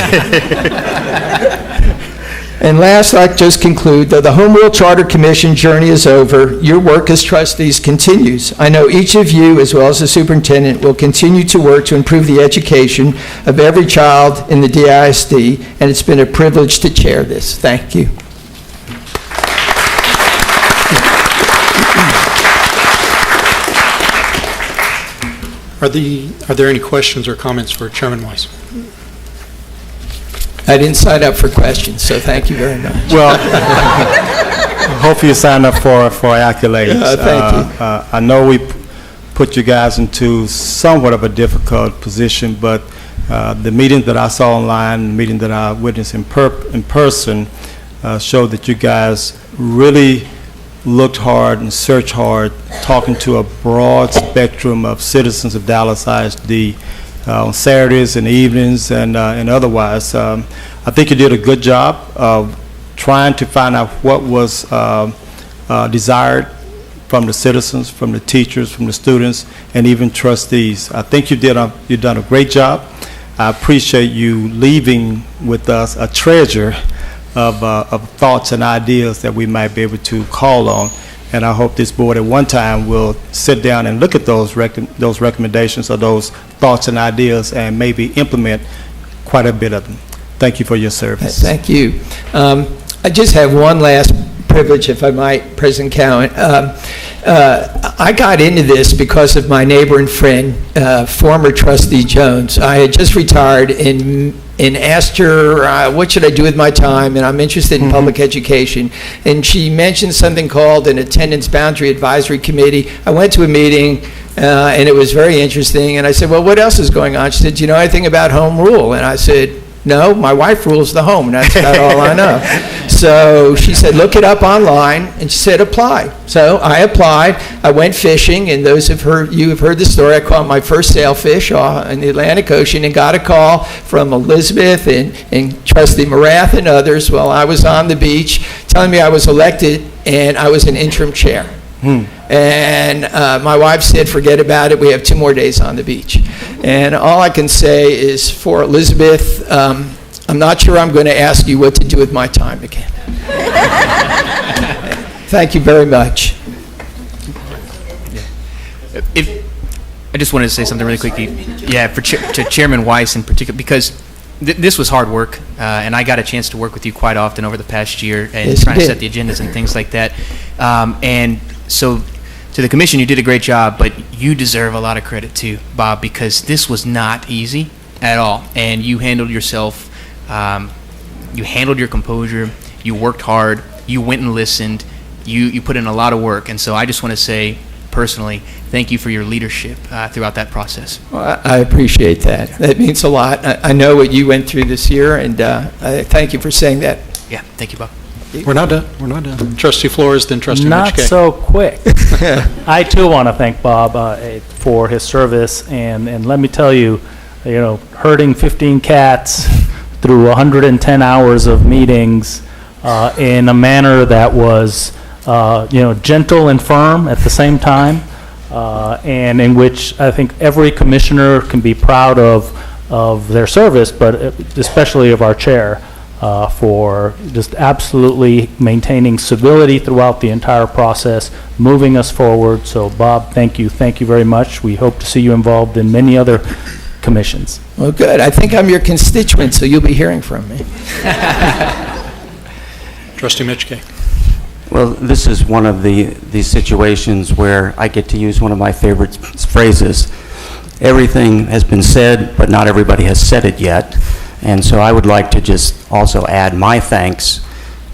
And last, I'd just conclude, though the Home Rule Charter Commission journey is over, your work as trustees continues. I know each of you, as well as the superintendent, will continue to work to improve the education of every child in the DISD, and it's been a privilege to chair this. Thank you. Are there any questions or comments for Chairman Weiss? I didn't sign up for questions, so thank you very much. Well, hopefully you signed up for accolades. Thank you. I know we put you guys into somewhat of a difficult position, but the meetings that I saw online, the meeting that I witnessed in person, showed that you guys really looked hard and searched hard, talking to a broad spectrum of citizens of Dallas ISD. On Saturdays and evenings and otherwise. I think you did a good job of trying to find out what was desired from the citizens, from the teachers, from the students, and even trustees. I think you've done a great job. I appreciate you leaving with us a treasure of thoughts and ideas that we might be able to call on. And I hope this board at one time will sit down and look at those recommendations or those thoughts and ideas and maybe implement quite a bit of them. Thank you for your service. Thank you. I just have one last privilege, if I might, President Cowan. I got into this because of my neighbor and friend, former trustee Jones. I had just retired and asked her, what should I do with my time? And I'm interested in public education. And she mentioned something called an Attendance Boundary Advisory Committee. I went to a meeting, and it was very interesting. And I said, well, what else is going on? She said, do you know anything about home rule? And I said, no, my wife rules the home, and that's about all I know. So she said, look it up online, and she said, apply. So I applied. I went fishing, and those of you have heard the story. I caught my first sailfish in the Atlantic Ocean and got a call from Elizabeth and Trustee Morath and others while I was on the beach telling me I was elected and I was an interim chair. And my wife said, forget about it, we have 2 more days on the beach. And all I can say is for Elizabeth, I'm not sure I'm going to ask you what to do with my time again. Thank you very much. I just wanted to say something really quickly. Yeah, to Chairman Weiss in particular, because this was hard work, and I got a chance to work with you quite often over the past year and trying to set the agendas and things like that. And so to the commission, you did a great job, but you deserve a lot of credit too, Bob, because this was not easy at all. And you handled yourself, you handled your composure, you worked hard, you went and listened, you put in a lot of work. And so I just want to say personally, thank you for your leadership throughout that process. Well, I appreciate that. That means a lot. I know what you went through this year, and I thank you for saying that. Yeah, thank you, Bob. We're not done. We're not done. Trustee Flores, then Trustee Not Mitchke. so quick. I too want to thank Bob for his service, and let me tell you, herding 15 cats through 110 hours of meetings in a manner that was, gentle and firm at the same time, and in which I think every commissioner can be proud of their service, but especially of our chair. For just absolutely maintaining civility throughout the entire process, moving us forward. So, Bob, thank you very much. We hope to see you involved in many other commissions. Well, good. I think I'm your constituent, so you'll be hearing from me. Trustee Mitchke. Well, this is one of these situations where I get to use one of my favorite phrases. Everything has been said, but not everybody has said it yet. And so I would like to just also add my thanks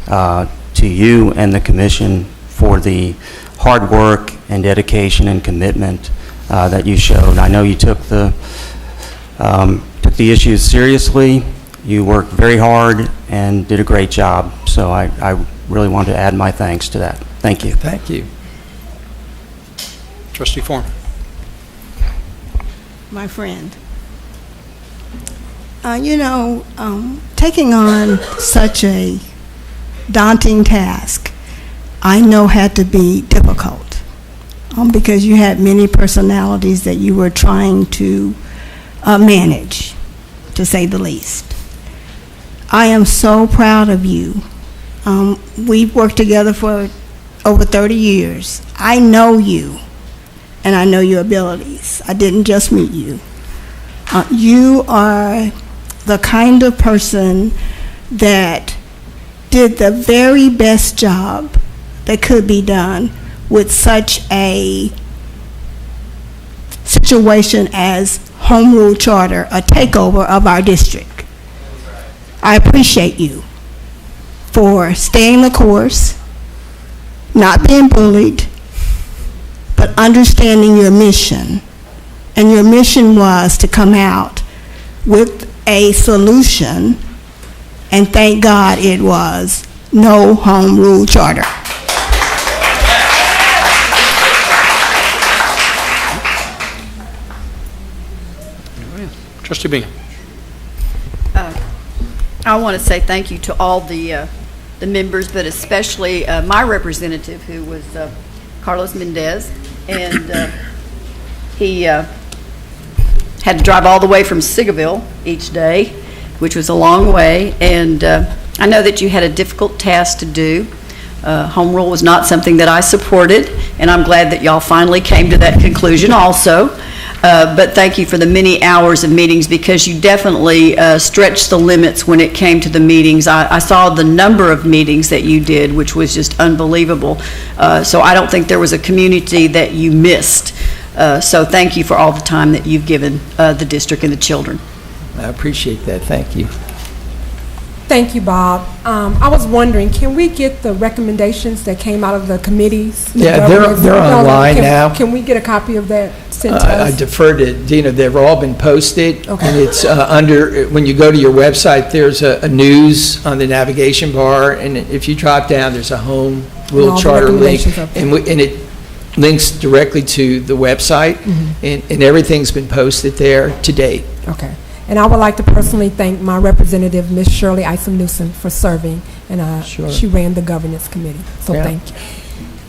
to you and the commission for the hard work and dedication and commitment that you showed. I know you took the issues seriously. You worked very hard and did a great job. So I really want to add my thanks to that. Thank you. Thank you. Trustee Foreman. My friend. Taking on such a daunting task, I know had to be difficult because you had many personalities that you were trying to manage, to say the least. I am so proud of you. We've worked together for over 30 years. I know you, and I know your abilities. I didn't just meet you. You are the kind of person that did the very best job that could be done with such a situation as Home Rule Charter, a takeover of our district. I appreciate you for staying the course, not being bullied, but understanding your mission. And your mission was to come out with a solution, and thank God it was no Home Rule Charter. Trustee Bingham. I want to say thank you to all the members, but especially my representative, who was Carlos Mendez, and he had to drive all the way from Sigaville each day, which was a long way, and I know that you had a difficult task to do. Home rule was not something that I supported, and I'm glad that y'all finally came to that conclusion also. But thank you for the many hours of meetings, because you definitely stretched the limits when it came to the meetings. I saw the number of meetings that you did, which was just unbelievable. So I don't think there was a community that you missed. So thank you for all the time that you've given the district and the children. I appreciate that. Thank you. Thank you, Bob. I was wondering, can we get the recommendations that came out of the committees? Yeah, they're online now. Can we get a copy of that sent to I us? defer to Dina. They've all been posted. Okay. And it's when you go to your website, there's a news on the navigation bar, and if you drop down, there's a Home Rule Charter link, and it links directly to the website, and everything's been posted there to date. Okay. And I would like to personally thank my representative, Ms. Shirley Isom-Newsom, for serving, and Sure. she ran the governance committee. So Yeah. thank you.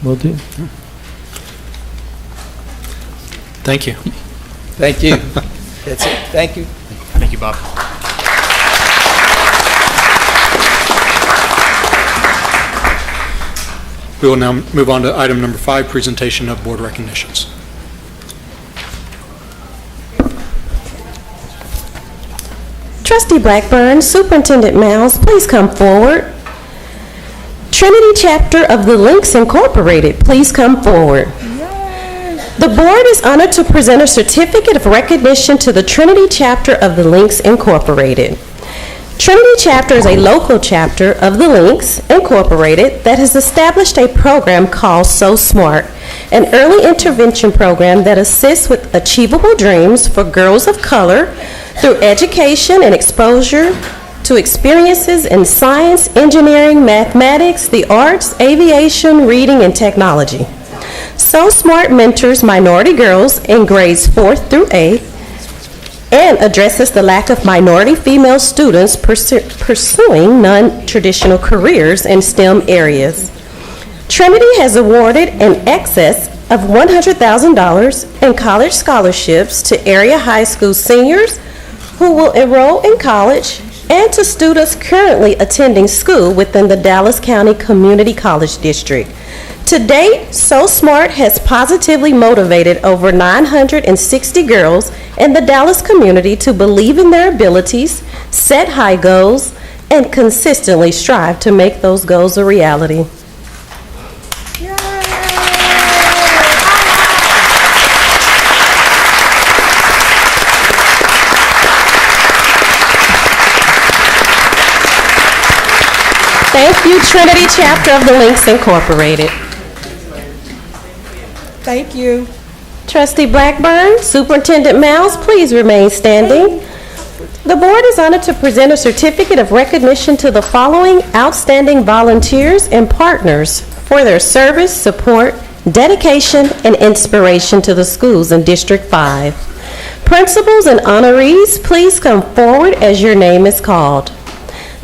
Will do. Thank you. Thank you. That's it. Thank you. Thank you, Bob. We will now move on to item number 5, presentation of board recognitions. Trustee Blackburn, Superintendent Miles, please come forward. Trinity Chapter of the Links Incorporated, please come forward. The board is honored to present a certificate of recognition to the Trinity chapter of the Links Incorporated. Trinity chapter is a local chapter of the Links Incorporated that has established a program called So Smart, an early intervention program that assists with achievable dreams for girls of color through education and exposure to experiences in science, engineering, mathematics, the arts, aviation, reading, and technology. So Smart mentors minority girls in grades 4th through 8th and addresses the lack of minority female students pursuing non-traditional careers in STEM areas. Trinity has awarded in excess of $100,000 in college scholarships to area high school seniors who will enroll in college and to students currently attending school within the Dallas County Community College District. To date, So Smart has positively motivated over 960 girls in the Dallas community to believe in their abilities, set high goals, and consistently strive to make those goals a reality. Thank you, Trinity Chapter of the Links Incorporated. Thank you. Trustee Blackburn, Superintendent Miles, please remain standing. The board is honored to present a certificate of recognition to the following outstanding volunteers and partners for their service, support, dedication, and inspiration to the schools in District 5. Principals and honorees, please come forward as your name is called.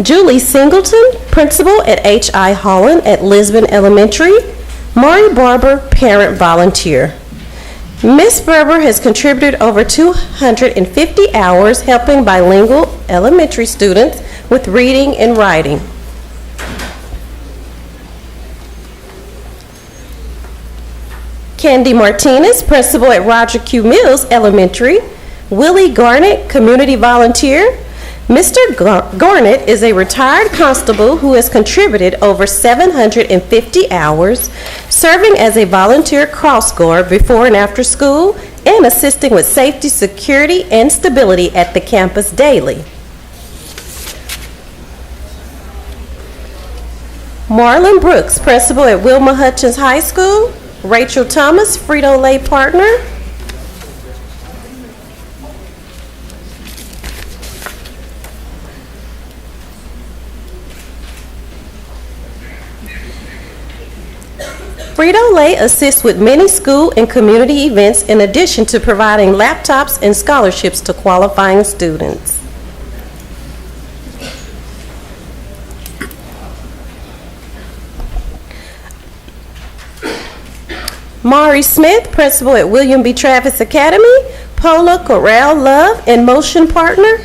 Julie Singleton, Principal at H.I. Holland at Lisbon Elementary. Maury Barber, Parent Volunteer. Ms. Berber has contributed over 250 hours helping bilingual elementary students with reading and writing. Candy Martinez, Principal at Roger Q. Mills Elementary. Willie Garnett, Community Volunteer. Mr. Garnett is a retired constable who has contributed over 750 hours serving as a volunteer cross-guard before and after school and assisting with safety, security, and stability at the campus daily. Marlon Brooks, Principal at Wilma Hutchins High School. Rachel Thomas, Frito-Lay Partner. Frito-Lay assists with many school and community events in addition to providing laptops and scholarships to qualifying students. Mari Smith, Principal at William B. Travis Academy. Paula Corral Love in Motion Partner.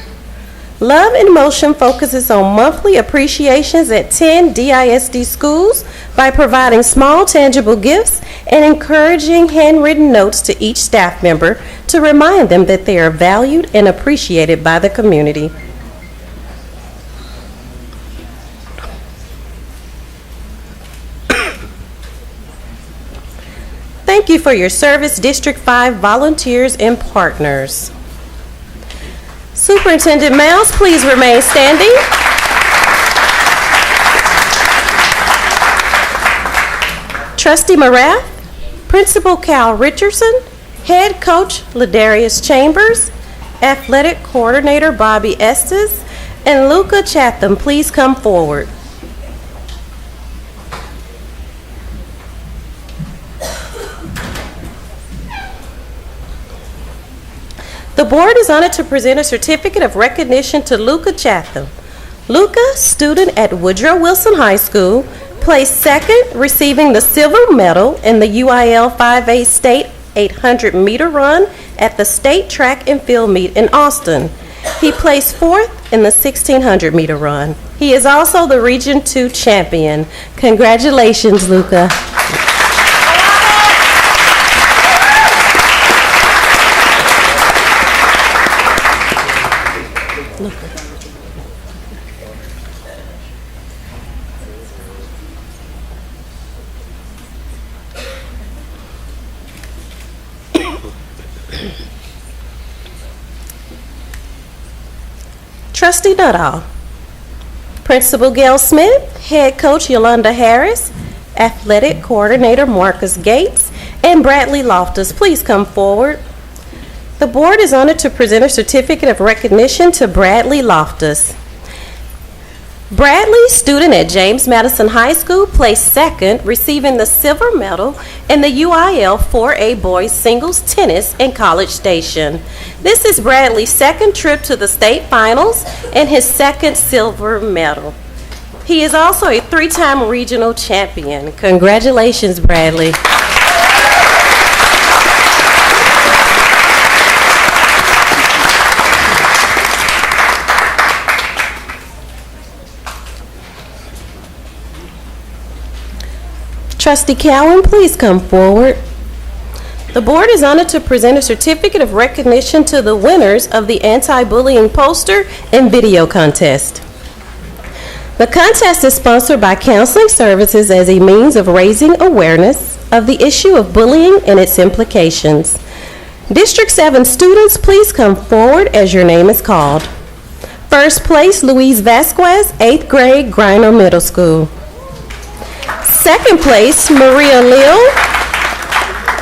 Love in Motion focuses on monthly appreciations at 10 DISD schools by providing small tangible gifts and encouraging handwritten notes to each staff member to remind them that they are valued and appreciated by the community. Thank you for your service, District 5 volunteers and partners. Superintendent Miles, please remain standing. Trustee Morath, Principal Cal Richardson, Head Coach Ladarius Chambers, Athletic Coordinator Bobby Estes, and Luca Chatham, please come forward. The board is honored to present a certificate of recognition to Luca Chatham. Luca, student at Woodrow Wilson High School, placed second, receiving the silver medal in the UIL 5A State 800-meter run at the State Track and Field Meet in Austin. He placed fourth in the 1600-meter run. He is also the Region 2 champion. Congratulations, Luca. Trustee Nuttall. Principal Gail Smith, Head Coach Yolanda Harris, Athletic Coordinator Marcus Gates, and Bradley Loftus, please come forward. The board is honored to present a certificate of recognition to Bradley Loftus. Bradley, student at James Madison High School, placed second, receiving the silver medal in the UIL 4A Boys Singles Tennis in College Station. This is Bradley's second trip to the state finals and his second silver medal. He is also a three-time regional champion. Congratulations, Bradley. Trustee Cowan, please come forward. The board is honored to present a certificate of recognition to the winners of the anti-bullying poster and video contest. The contest is sponsored by Counseling Services as a means of raising awareness of the issue of bullying and its implications. District 7 students, please come forward as your name is called. First place, Louise Vasquez, 8th grade, Griner Middle School. Second place, Maria Leal,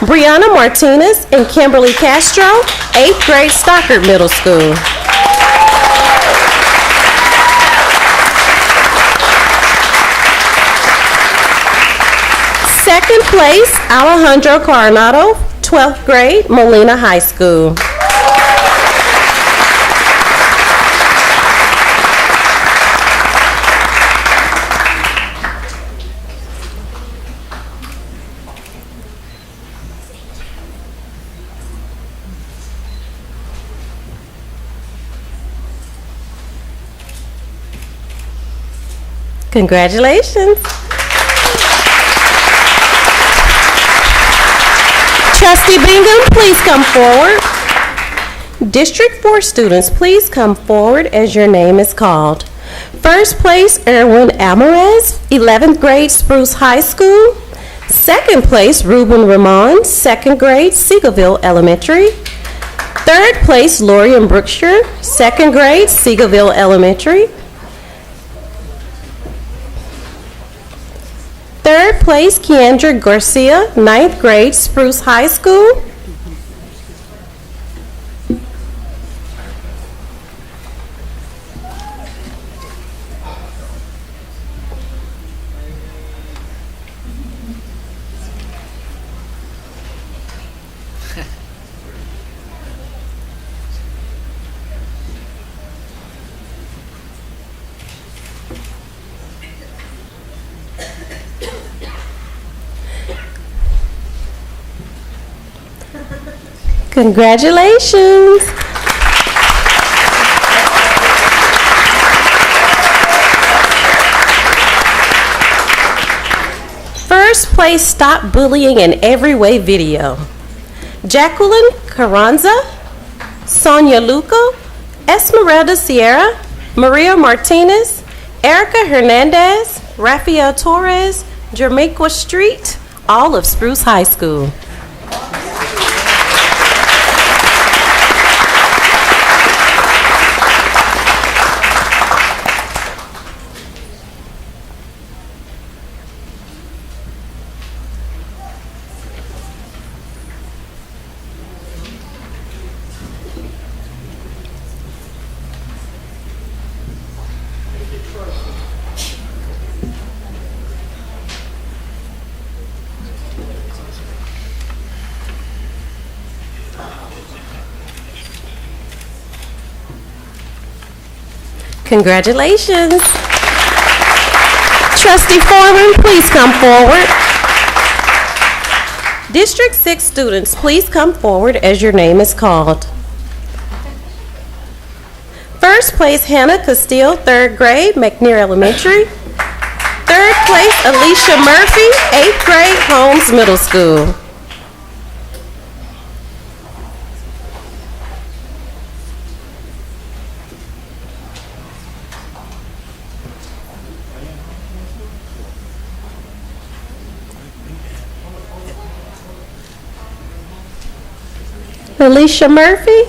Brianna Martinez, and Kimberly Castro, 8th grade, Stockard Middle School. Second place, Alejandro Coronado, 12th grade, Molina High School. Congratulations. Trustee Bingham, please come forward. District 4 students, please come forward as your name is called. First place, Erwin Alvarez, 11th grade, Spruce High School. Second place, Ruben Ramon, 2nd grade, Seagoville Elementary. Third place, Lorian Brookshire, 2nd grade, Seagoville Elementary. Third place, Keandra Garcia, 9th grade, Spruce High School. Congratulations. First place, Stop Bullying in Every Way video. Jacqueline Carranza, Sonia Luco, Esmeralda Sierra, Maria Martinez, Erica Hernandez, Rafael Torres, Jamaica Street, all of Spruce High School. Congratulations. Trustee Foreman, please come forward. District 6 students, please come forward as your name is called. First place, Hannah Castile, 3rd grade, McNair Elementary. Third place, Alicia Murphy, 8th grade, Holmes Middle School. Alicia Murphy.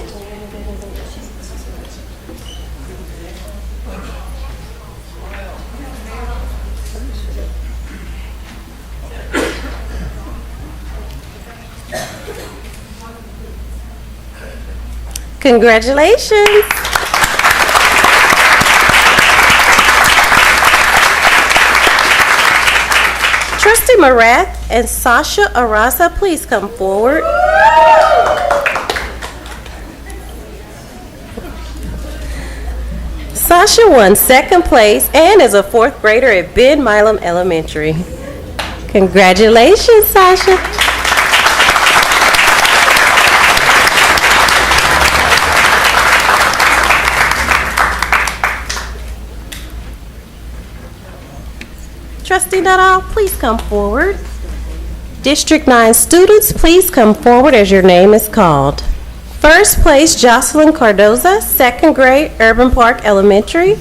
Congratulations. Trustee Marath and Sasha Arasa, please come forward. Sasha won second place and is a fourth grader at Ben Milam Elementary. Congratulations, Sasha. Trustee Nuttall, please come forward. District 9 students, please come forward as your name is called. First place, Jocelyn Cardoza, second grade, Urban Park Elementary.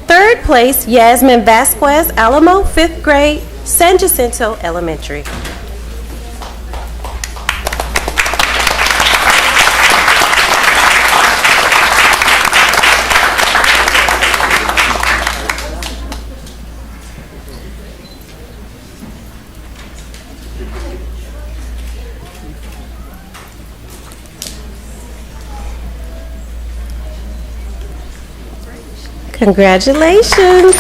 Third place, Yasmin Vasquez Alamo, fifth grade, San Jacinto Elementary. Congratulations.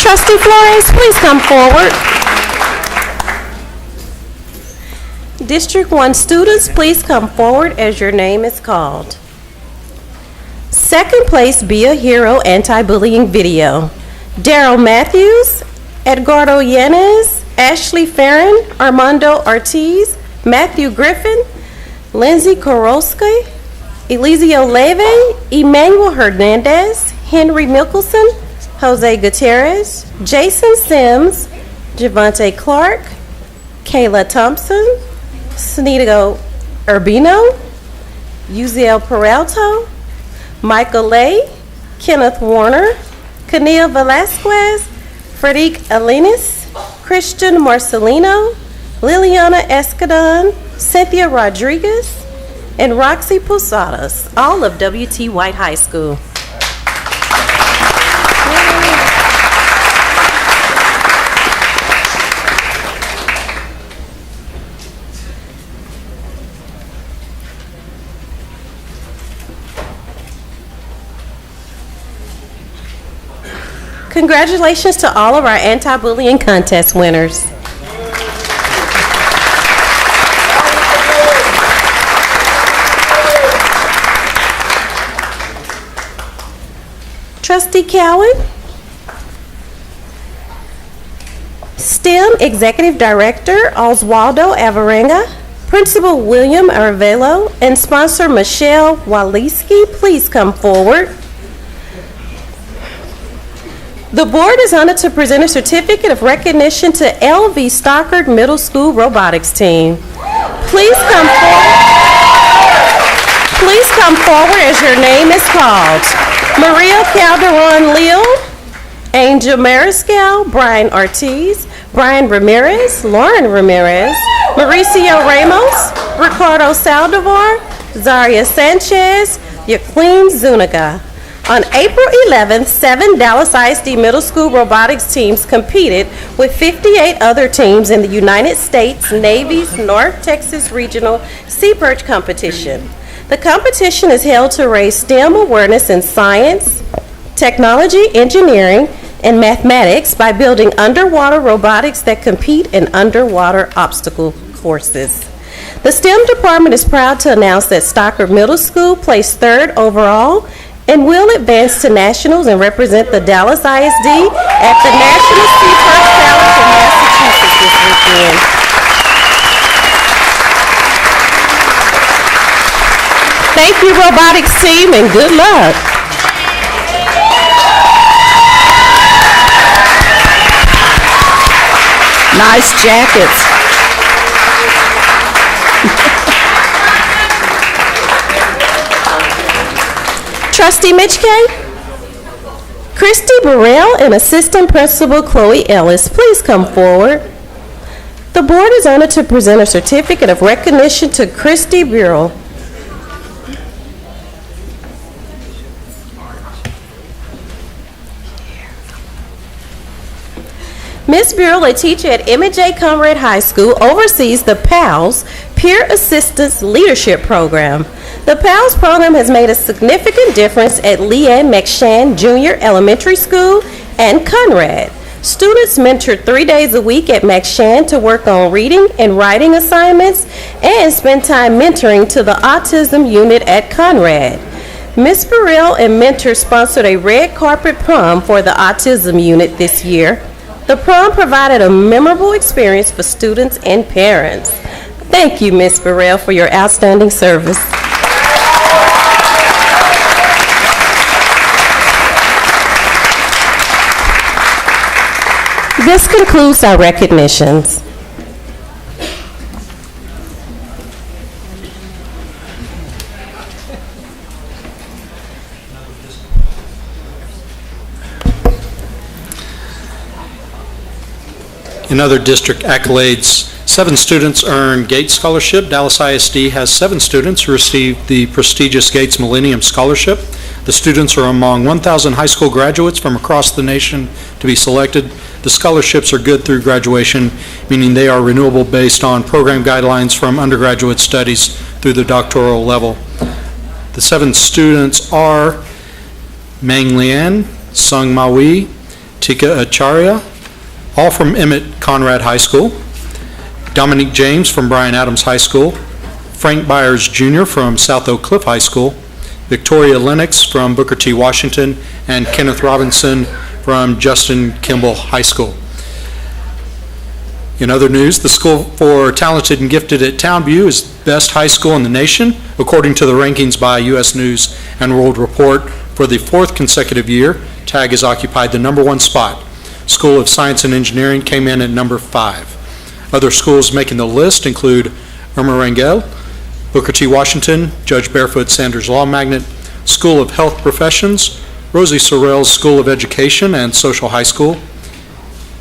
Trustee Flores, please come forward. District 1 students, please come forward as your name is called. Second place, Be a Hero Anti-Bullying Video. Daryl Matthews, Edgardo Yanez, Ashley Farron, Armando Ortiz, Matthew Griffin, Lindsay Koroski, Elizio Leve, Emmanuel Hernandez, Henry Mickelson, Jose Gutierrez, Jason Sims, Javante Clark, Kayla Thompson, Sneedigo Urbino, Uziel Peralto, Michael Lay, Kenneth Warner, Kania Velasquez, Fredique Alinas, Christian Marcelino, Liliana Escadon, Cynthia Rodriguez, and Roxy Posadas, all of W.T. White High School. Congratulations to all of our anti-bullying contest winners. Trustee Cowan. STEM Executive Director Oswaldo Avarenga, Principal William Arvelo, and Sponsor Michelle Waliski, please come forward. The board is honored to present a certificate of recognition to LV Stockard Middle School Robotics Team. Please come forward. Please come forward as your name is called. Maria Calderon Leal, Angel Mariscal, Brian Ortiz, Brian Ramirez, Lauren Ramirez, Mauricio Ramos, Ricardo Saldivar, Zaria Sanchez, Jacqueline Zuniga. On April 11th, 7 Dallas ISD Middle School robotics teams competed with 58 other teams in the United States Navy's North Texas Regional Sea Perch Competition. The competition is held to raise STEM awareness in science, technology, engineering, and mathematics by building underwater robotics that compete in underwater obstacle courses. The STEM department is proud to announce that Stockard Middle School placed 3rd overall and will advance to nationals and represent the Dallas ISD at the National Sea Perch Challenge in Massachusetts this weekend. Thank you, robotics team, and good luck. Nice jackets. Trustee Mitchke, Christy Burrell and Assistant Principal Chloe Ellis, please come forward. The board is honored to present a certificate of recognition to Christy Burrell. Ms. Burrell, a teacher at M.J. Conrad High School, oversees the PALS, Peer Assistance Leadership Program. The PALS program has made a significant difference at Leanne McShann Junior Elementary School and Conrad. Students mentored 3 days a week at McShann to work on reading and writing assignments and spend time mentoring to the autism unit at Conrad. Ms. Burrell and mentors sponsored a red carpet prom for the autism unit this year. The prom provided a memorable experience for students and parents. Thank you, Ms. Burrell, for your outstanding service. This concludes our recognitions. In other district accolades, 7 students earned Gates Scholarship. Dallas ISD has 7 students who received the prestigious Gates Millennium Scholarship. The students are among 1,000 high school graduates from across the nation to be selected. The scholarships are good through graduation, meaning they are renewable based on program guidelines from undergraduate studies through the doctoral level. The 7 students are Mang Lian, Sung Maui, Tika Acharya, all from Emmett Conrad High School, Dominique James from Bryan Adams High School, Frank Byers Jr. from South Oak Cliff High School, Victoria Lennox from Booker T. Washington, and Kenneth Robinson from Justin Kimball High School. In other news, the School for Talented and Gifted at Townview is best high school in the nation, according to the rankings by U.S. News and World Report. For the 4th consecutive year, TAG has occupied the #1 spot. School of Science and Engineering came in at #5. Other schools making the list include Irma Rangel, Booker T. Washington, Judge Barefoot Sanders Law Magnet, School of Health Professions, Rosie Sorrell's School of Education and Social High School,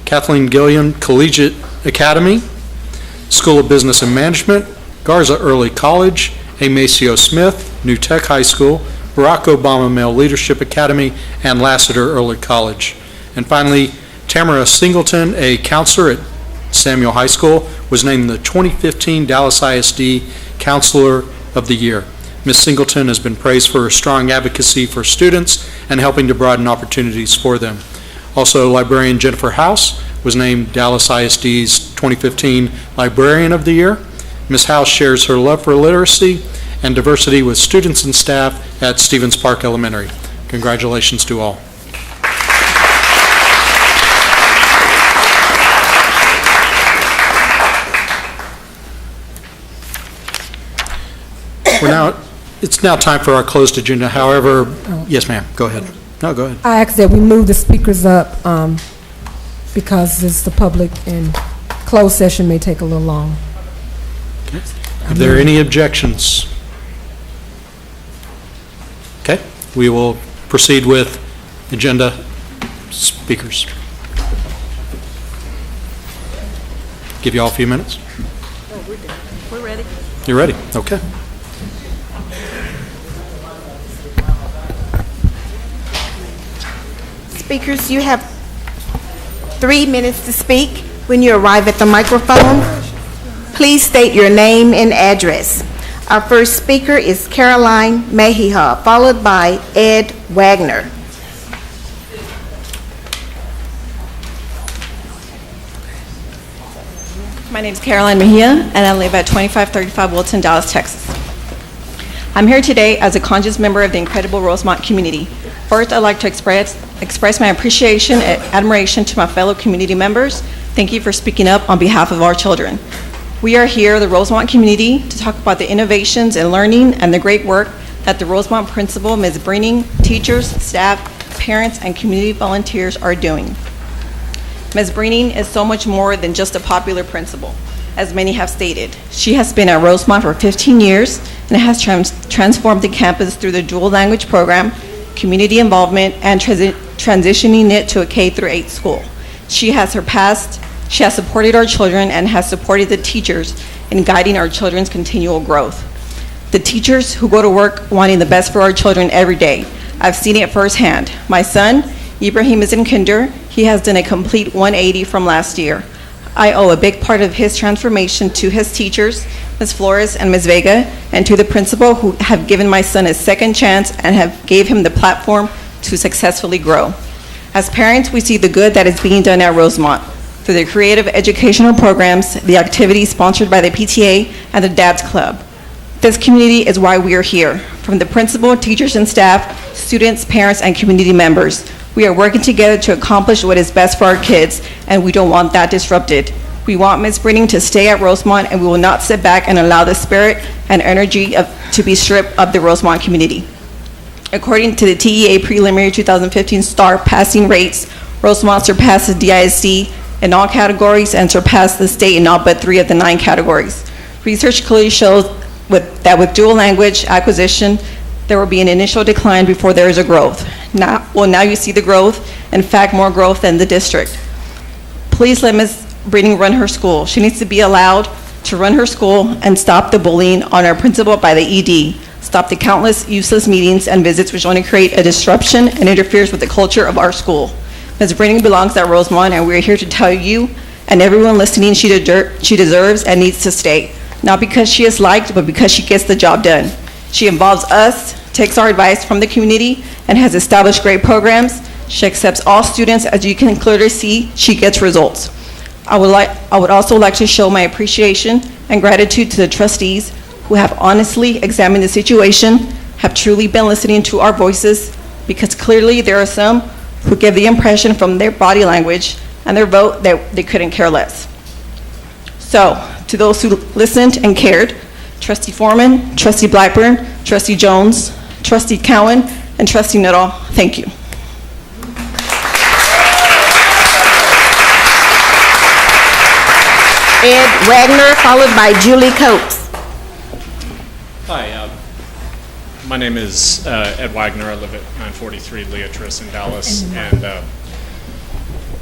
Kathleen Gilliam Collegiate Academy, School of Business and Management, Garza Early College, A. Maceo Smith, New Tech High School, Barack Obama Male Leadership Academy, and Lassiter Early College. And finally, Tamara Singleton, a counselor at Samuel High School, was named the 2015 Dallas ISD Counselor of the Year. Ms. Singleton has been praised for her strong advocacy for students and helping to broaden opportunities for them. Also, librarian Jennifer House was named Dallas ISD's 2015 Librarian of the Year. Ms. House shares her love for literacy and diversity with students and staff at Stevens Park Elementary. Congratulations to all. It's now time for our closed agenda. However, yes, ma'am, go ahead. No, go ahead. I ask that we move the speakers up because it's the public and closed session may take a little long. Okay. Are there any objections? Okay, we will proceed with agenda speakers. Give you all a few minutes. Oh, we're done. We're ready. You're ready? Okay. Speakers, you have 3 minutes to speak. When you arrive at the microphone, please state your name and address. Our first speaker is Caroline Mejia, followed by Ed Wagner. My name is Caroline Mejia, and I live at 2535 Wilton, Dallas, Texas. I'm here today as a conscious member of the incredible Rosemont community. First, I'd like to express my appreciation and admiration to my fellow community members. Thank you for speaking up on behalf of our children. We are here, the Rosemont community, to talk about the innovations in learning and the great work that the Rosemont principal, Ms. Breening, teachers, staff, parents, and community volunteers are doing. Ms. Breening is so much more than just a popular principal, as many have stated. She has been at Rosemont for 15 years and has transformed the campus through the dual language program, community involvement, and transitioning it to a K-8 school. She has supported our children and has supported the teachers in guiding our children's continual growth. The teachers who go to work wanting the best for our children every day. I've seen it firsthand. My son, Ibrahim, is in kinder. He has done a complete 180 from last year. I owe a big part of his transformation to his teachers, Ms. Flores and Ms. Vega, and to the principal who have given my son a second chance and have gave him the platform to successfully grow. As parents, we see the good that is being done at Rosemont through the creative educational programs, the activities sponsored by the PTA, and the Dads Club. This community is why we are here. From the principal, teachers and staff, students, parents, and community members, we are working together to accomplish what is best for our kids, and we don't want that disrupted. We want Ms. Brenning to stay at Rosemont, and we will not sit back and allow the spirit and energy to be stripped of the Rosemont community. According to the TEA preliminary 2015 STAR passing rates, Rosemont surpasses the ISD in all categories and surpassed the state in all but 3 of the 9 categories. Research clearly shows that with dual language acquisition, there will be an initial decline before there is a growth. Now you see the growth, in fact, more growth than the district. Please let Ms. Brenning run her school. She needs to be allowed to run her school and stop the bullying on our principal by the ED. Stop the countless useless meetings and visits which only create a disruption and interferes with the culture of our school. Ms. Brenning belongs at Rosemont, and we are here to tell you and everyone listening she deserves and needs to stay. Not because she is liked, but because she gets the job done. She involves us, takes our advice from the community, and has established great programs. She accepts all students. As you can clearly see, she gets results. I would also like to show my appreciation and gratitude to the trustees who have honestly examined the situation, have truly been listening to our voices, because clearly there are some who give the impression from their body language and their vote that they couldn't care less. So, to those who listened and cared, Trustee Foreman, Trustee Blackburn, Trustee Jones, Trustee Cowan, and Trustee Nuttall, thank you. Ed Wagner, followed by Julie Coates. Hi, my name is Ed Wagner. I live at 943 Leatrice in Dallas, and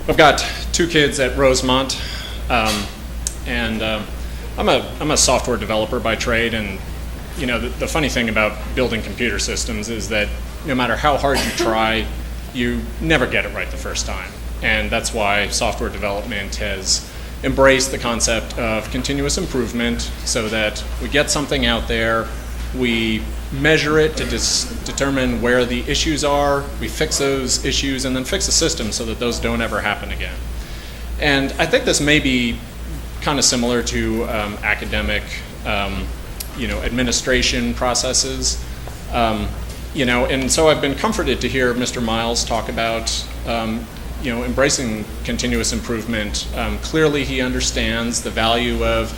I've got 2 kids at Rosemont, and I'm a software developer by trade, and you know the funny thing about building computer systems is that no matter how hard you try, you never get it right the first time, and that's why software development has embraced the concept of continuous improvement so that we get something out there, we measure it to determine where the issues are, we fix those issues, and then fix the system so that those don't ever happen again. And I think this may be kind of similar to academic, administration processes, and so I've been comforted to hear Mr. Miles talk about, embracing continuous improvement. Clearly, he understands the value of,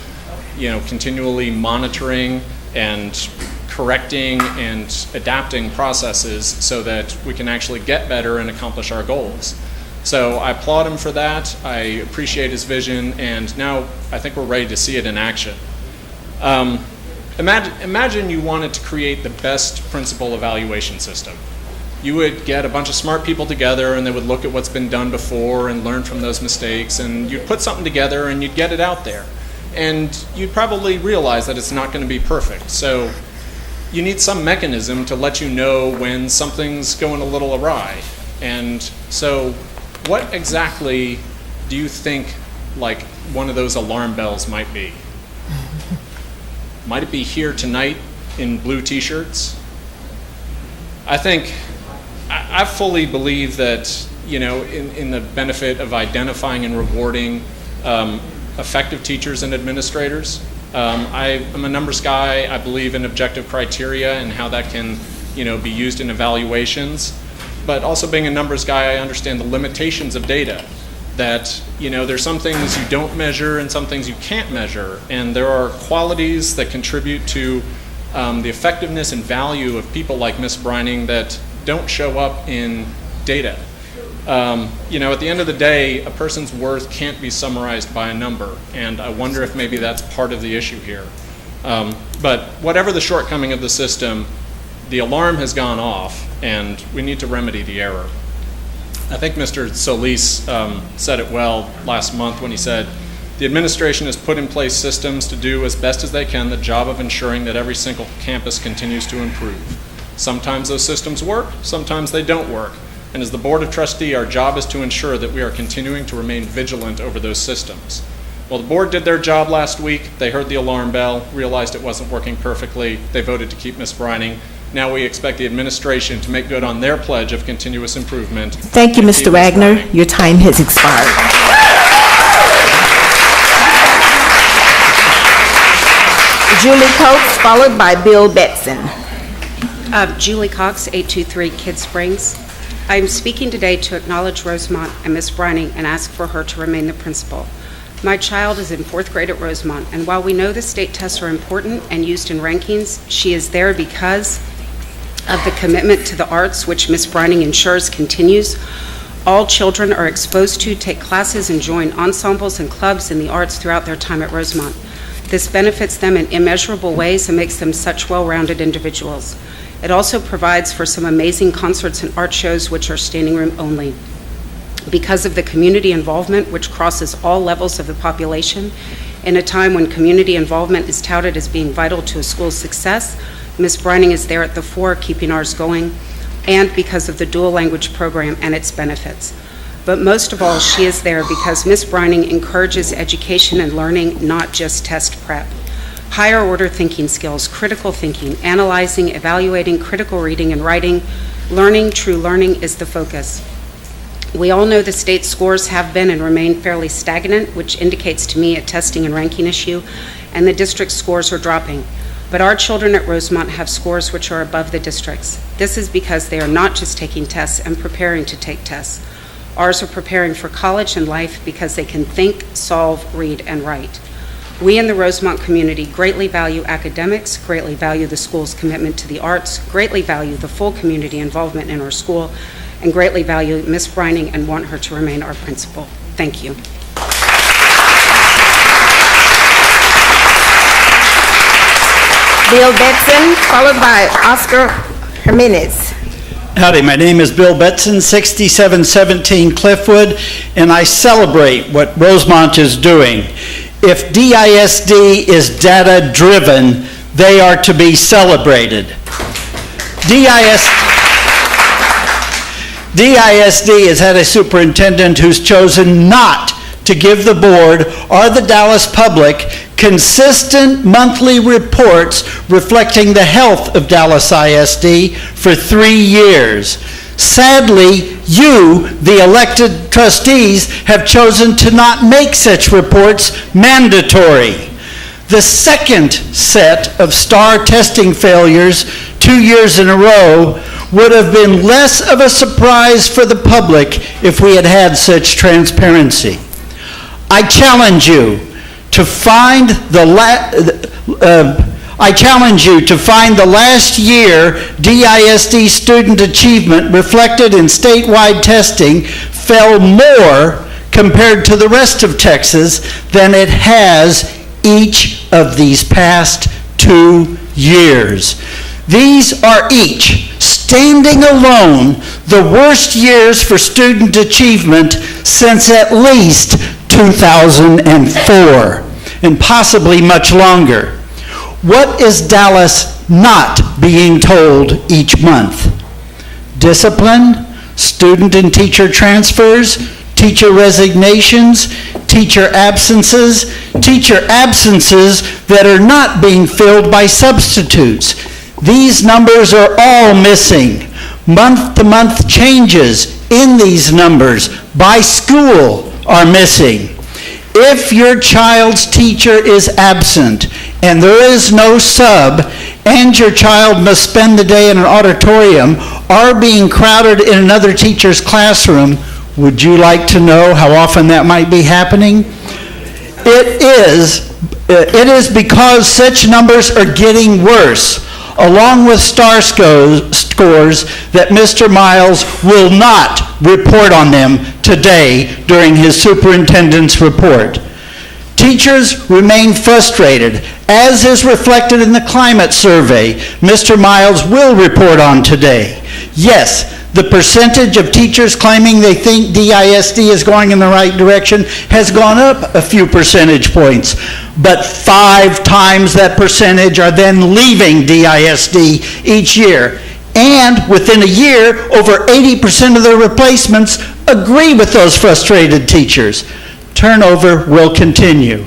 continually monitoring and correcting and adapting processes so that we can actually get better and accomplish our goals. So I applaud him for that. I appreciate his vision, and now I think we're ready to see it in action. Imagine you wanted to create the best principal evaluation system. You would get a bunch of smart people together, and they would look at what's been done before and learn from those mistakes, and you'd put something together and you'd get it out there. And you'd probably realize that it's not going to be perfect. So you need some mechanism to let you know when something's going a little awry. And so what exactly do you think like one of those alarm bells might be? Might it be here tonight in blue t-shirts? I fully believe that, in the benefit of identifying and rewarding effective teachers and administrators. I'm a numbers guy. I believe in objective criteria and how that can, be used in evaluations. But also being a numbers guy, I understand the limitations of data. That, there's some things you don't measure and some things you can't measure. And there are qualities that contribute to the effectiveness and value of people like Ms. Brining that don't show up in data. At the end of the day, a person's worth can't be summarized by a number, and I wonder if maybe that's part of the issue here. But whatever the shortcoming of the system, the alarm has gone off, and we need to remedy the error. I think Mr. Solis said it well last month when he said, the administration has put in place systems to do as best as they can the job of ensuring that every single campus continues to improve. Sometimes those systems work, sometimes they don't work. And as the Board of Trustees, our job is to ensure that we are continuing to remain vigilant over those systems. Well, the board did their job last week. They heard the alarm bell, realized it wasn't working perfectly. They voted to keep Ms. Brining. Now we expect the administration to make good on their pledge of continuous improvement. Thank you, Mr. Wagner. Your time has expired. Julie Coates, followed by Bill Betson. Julie Cox, 823 Kid Springs. I'm speaking today to acknowledge Rosemont and Ms. Brining and ask for her to remain the principal. My child is in 4th grade at Rosemont, and while we know the state tests are important and used in rankings, she is there because of the commitment to the arts, which Ms. Brining ensures continues. All children are exposed to, take classes, and join ensembles and clubs in the arts throughout their time at Rosemont. This benefits them in immeasurable ways and makes them such well-rounded individuals. It also provides for some amazing concerts and art shows, which are standing room only. Because of the community involvement, which crosses all levels of the population, in a time when community involvement is touted as being vital to a school's success, Ms. Brining is there at the fore, keeping ours going, and because of the dual language program and its benefits. But most of all, she is there because Ms. Brining encourages education and learning, not just test prep. Higher order thinking skills, critical thinking, analyzing, evaluating, critical reading and writing, learning, true learning is the focus. We all know the state scores have been and remain fairly stagnant, which indicates to me a testing and ranking issue, and the district scores are dropping. But our children at Rosemont have scores which are above the district's. This is because they are not just taking tests and preparing to take tests. Ours are preparing for college and life because they can think, solve, read, and write. We in the Rosemont community greatly value academics, greatly value the school's commitment to the arts, greatly value the full community involvement in our school, and greatly value Ms. Brining and want her to remain our principal. Thank you. Bill Betson, followed by Oscar Jimenez. Howdy, my name is Bill Betson, 6717 Cliffwood, and I celebrate what Rosemont is doing. If DISD is data-driven, they are to be celebrated. DISD has had a superintendent who's chosen not to give the board or the Dallas public consistent monthly reports reflecting the health of Dallas ISD for 3 years. Sadly, you, the elected trustees, have chosen to not make such reports mandatory. The second set of STAR testing failures 2 years in a row would have been less of a surprise for the public if we had had such transparency. I challenge you to find the last year DISD student achievement reflected in statewide testing fell more compared to the rest of Texas than it has each of these past 2 years. These are each, standing alone, the worst years for student achievement since at least 2004, and possibly much longer. What is Dallas not being told each month? Discipline, student and teacher transfers, teacher resignations, teacher absences that are not being filled by substitutes. These numbers are all missing. Month-to-month changes in these numbers by school are missing. If your child's teacher is absent and there is no sub, and your child must spend the day in an auditorium or being crowded in another teacher's classroom, would you like to know how often that might be happening? It is because such numbers are getting worse, along with STAR scores, that Mr. Miles will not report on them today during his superintendent's report. Teachers remain frustrated, as is reflected in the climate survey Mr. Miles will report on today. Yes, the percentage of teachers claiming they think DISD is going in the right direction has gone up a few percentage points, but 5 times that percentage are then leaving DISD each year. And within a year, over 80% of the replacements agree with those frustrated teachers. turnover will continue.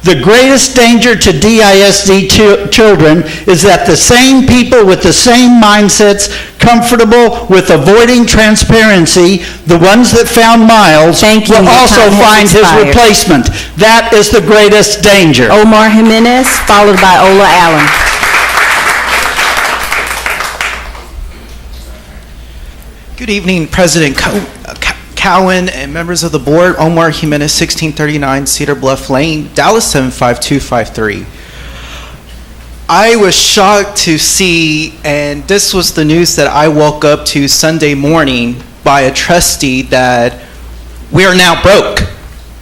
The greatest danger to DISD children is that the same people with the same mindsets, comfortable with avoiding transparency, the ones that found Miles, will also find his replacement. That is the greatest danger. Omar Jimenez, followed by Ola Allen. Good evening, President Cowan and members of the board. Omar Jimenez, 1639 Cedar Bluff Lane, Dallas 75253. I was shocked to see, and this was the news that I woke up to Sunday morning by a trustee, that we are now broke.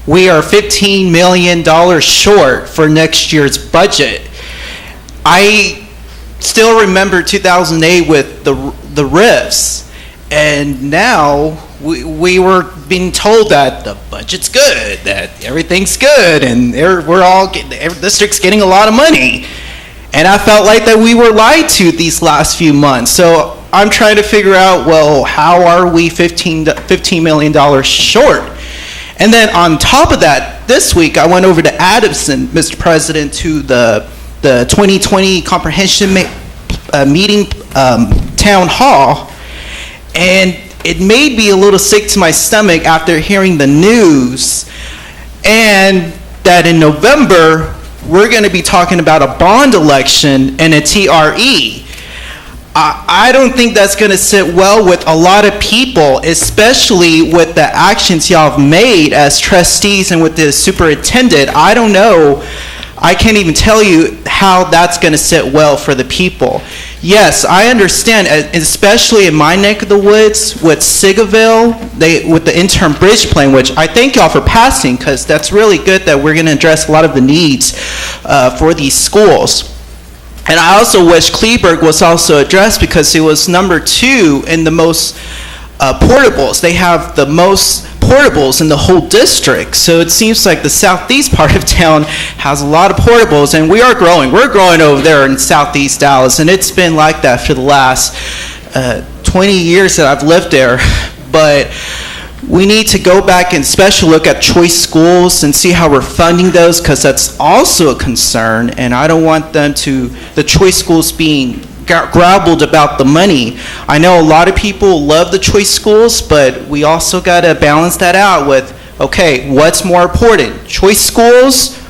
We are $15 million short for next year's budget. I still remember 2008 with the rifts, and now we were being told that the budget's good, that everything's good, and every district's getting a lot of money. And I felt like that we were lied to these last few months. So I'm trying to figure out, well, how are we $15 million short? And then on top of that, this week I went over to Adamson, Mr. President, to the 2020 comprehension meeting town hall, and it made me a little sick to my stomach after hearing the news, and that in November we're going to be talking about a bond election and a TRE. I don't think that's going to sit well with a lot of people, especially with the actions y'all have made as trustees and with the superintendent. I don't know. I can't even tell you how that's going to sit well for the people. Yes, I understand, especially in my neck of the woods with Sigaville, with the interim bridge plan, which I thank y'all for passing, because that's really good that we're going to address a lot of the needs for these schools. And I also wish Kleberg was also addressed, because it was number 2 in the most portables. They have the most portables in the whole district. So it seems like the southeast part of town has a lot of portables, and we are growing. We're growing over there in southeast Dallas, and it's been like that for the last 20 years that I've lived there. But we need to go back and especially look at choice schools and see how we're funding those, because that's also a concern, and I don't want the choice schools being grappled about the money. I know a lot of people love the choice schools, but we also got to balance that out with, okay, what's more important? Choice schools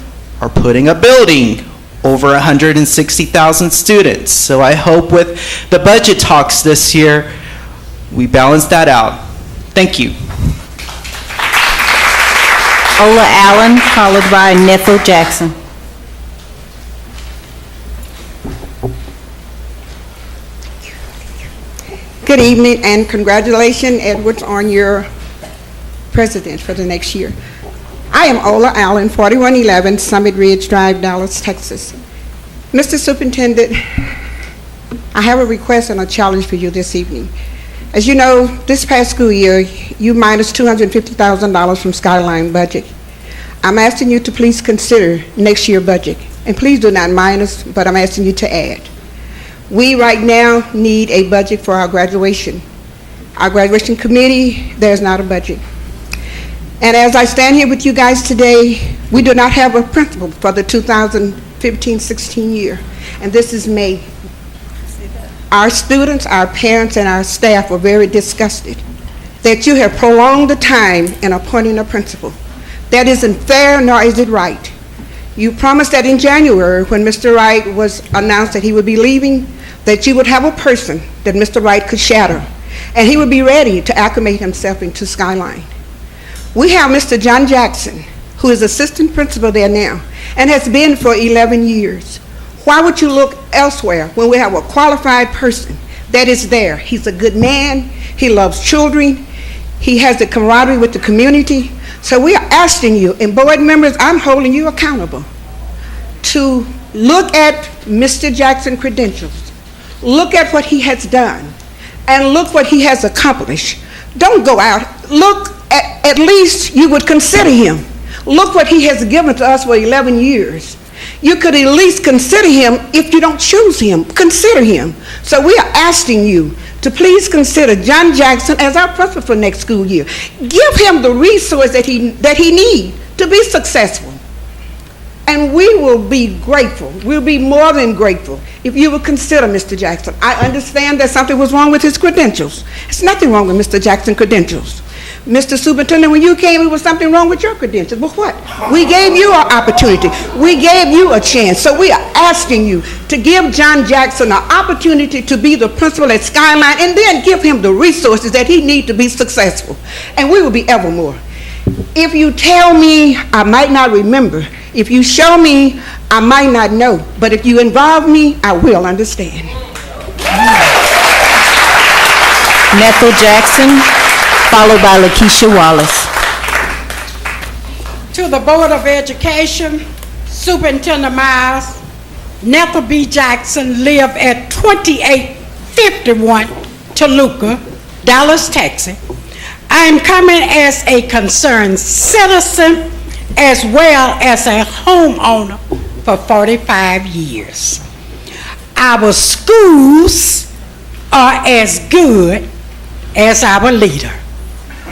are putting a building over 160,000 students. So I hope with the budget talks this year, we balance that out. Thank you. Ola Allen, followed by Nethel Jackson. Good evening, and congratulations, Edwards, on your president for the next year. I am Ola Allen, 4111 Summit Ridge Drive, Dallas, Texas. Mr. Superintendent, I have a request and a challenge for you this evening. As you know, this past school year, you minus $250,000 from Skyline budget. I'm asking you to please consider next year's budget. And please do not minus, but I'm asking you to add. We right now need a budget for our graduation. Our graduation committee, there's not a budget. And as I stand here with you guys today, we do not have a principal for the 2015-16 year, and this is May. Our students, our parents, and our staff are very disgusted that you have prolonged the time in appointing a principal. That isn't fair, nor is it right. You promised that in January, when Mr. Wright was announced that he would be leaving, that you would have a person that Mr. Wright could shadow, and he would be ready to acclimate himself into Skyline. We have Mr. John Jackson, who is assistant principal there now, and has been for 11 years. Why would you look elsewhere when we have a qualified person that is there? He's a good man, he loves children, he has the camaraderie with the community. So we are asking you, and board members, I'm holding you accountable, to look at Mr. Jackson's credentials, look at what he has done, and look what he has accomplished. Don't go out. Look at least you would consider him. Look what he has given to us for 11 years. You could at least consider him. If you don't choose him, consider him. So we are asking you to please consider John Jackson as our principal for next school year. Give him the resource that he needs to be successful. And we will be grateful, we'll be more than grateful, if you would consider Mr. Jackson. I understand that something was wrong with his credentials. There's nothing wrong with Mr. Jackson's credentials. Mr. Superintendent, when you came, it was something wrong with your credentials. But what? We gave you an opportunity. We gave you a chance. So we are asking you to give John Jackson an opportunity to be the principal at Skyline, and then give him the resources that he needs to be successful. And we will be evermore. If you tell me, I might not remember. If you show me, I might not know. But if you involve me, I will understand. Nethel Jackson, followed by Lakeisha Wallace. To the Board of Education, Superintendent Miles, Nethel B. Jackson live at 2851 Toluca, Dallas, Texas. I am coming as a concerned citizen as well as a homeowner for 45 years. Our schools are as good as our leader,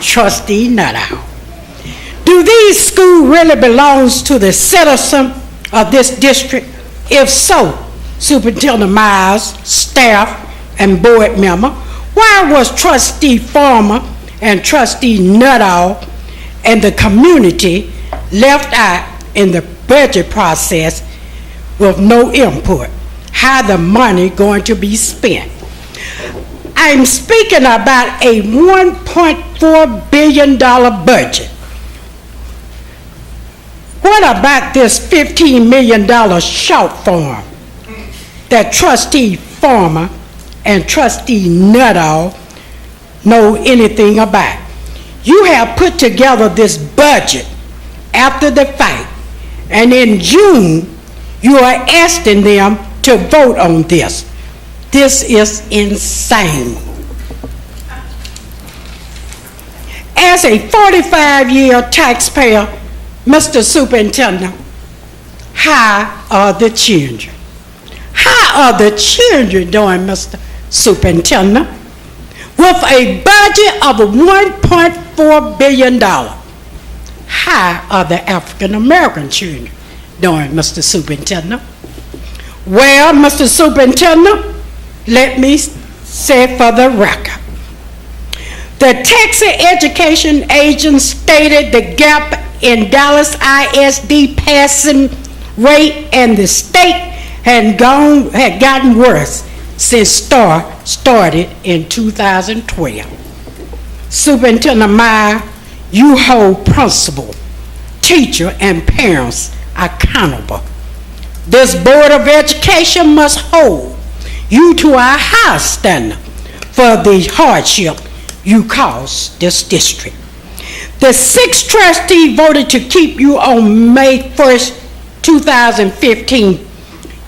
Trustee Nuttall. Do these schools really belong to the citizen of this district? If so, Superintendent Miles, staff, and board member, why was Trustee Farmer and Trustee Nuttall and the community left out in the budget process with no input? How the money going to be spent? I'm speaking about a $1.4 billion budget. What about this $15 million shortfall that Trustee Farmer and Trustee Nuttall know anything about? You have put together this budget after the fight, and in June, you are asking them to vote on this. This is insane. As a 45-year taxpayer, Mr. Superintendent, how are the children? How are the children doing, Mr. Superintendent? With a budget of $1.4 billion, how are the African American children doing, Mr. Superintendent? Well, Mr. Superintendent, let me say for the record, the Texas Education Agent stated the gap in Dallas ISD passing rate and the state had gotten worse since started in 2012. Superintendent Meyer, you hold principal, teacher, and parents accountable. This Board of Education must hold you to a high standard for the hardship you caused this district. The 6th trustee voted to keep you on May 1st, 2015.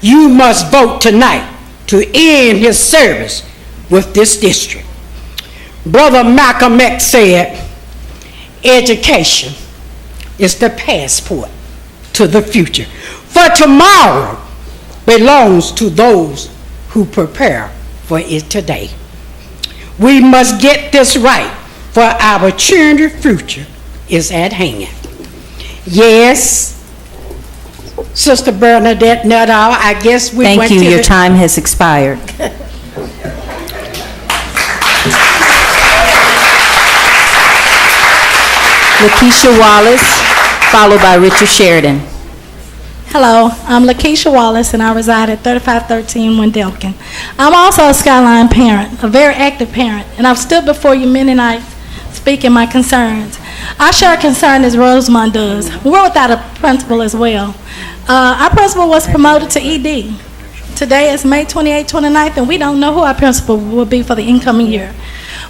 You must vote tonight to end his service with this district. Brother Malcolm X said, education is the passport to the future. For tomorrow belongs to those who prepare for it today. We must get this right, for our children's future is at hand. Yes, Sister Bernadette Nuttall, I guess we went to Thank you. Your time has expired. Lakeisha Wallace, followed by Richard Sheridan. Hello, I'm Lakeisha Wallace, and I reside at 3513 Wendelkin. I'm also a Skyline parent, a very active parent, and I've stood before you many nights speaking my concerns. I share a concern as Rosemont does. We're without a principal as well. Our principal was promoted to ED. Today is May 28th, 29th, and we don't know who our principal will be for the incoming year.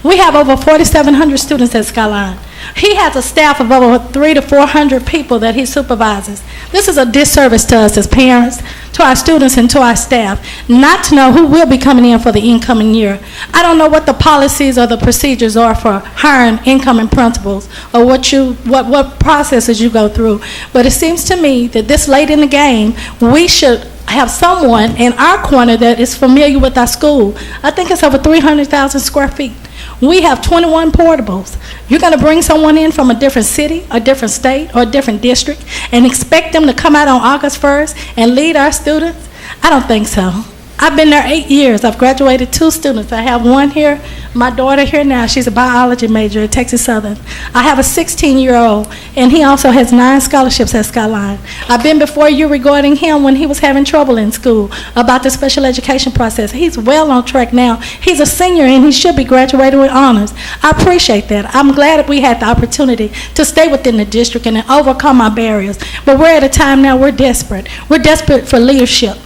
We have over 4,700 students at Skyline. He has a staff of over 300 to 400 people that he supervises. This is a disservice to us as parents, to our students, and to our staff, not to know who will be coming in for the incoming year. I don't know what the policies or the procedures are for hiring incoming principals, or what processes you go through, but it seems to me that this late in the game, we should have someone in our corner that is familiar with our school. I think it's over 300,000 square feet. We have 21 portables. You're going to bring someone in from a different city, a different state, or a different district and expect them to come out on August 1st and lead our students? I don't think so. I've been there 8 years. I've graduated 2 students. I have one here, my daughter here now. She's a biology major at Texas Southern. I have a 16-year-old, and he also has 9 scholarships at Skyline. I've been before you regarding him when he was having trouble in school about the special education process. He's well on track now. He's a senior, and he should be graduating with honors. I appreciate that. I'm glad that we had the opportunity to stay within the district and overcome our barriers. But we're at a time now we're desperate. We're desperate for leadership.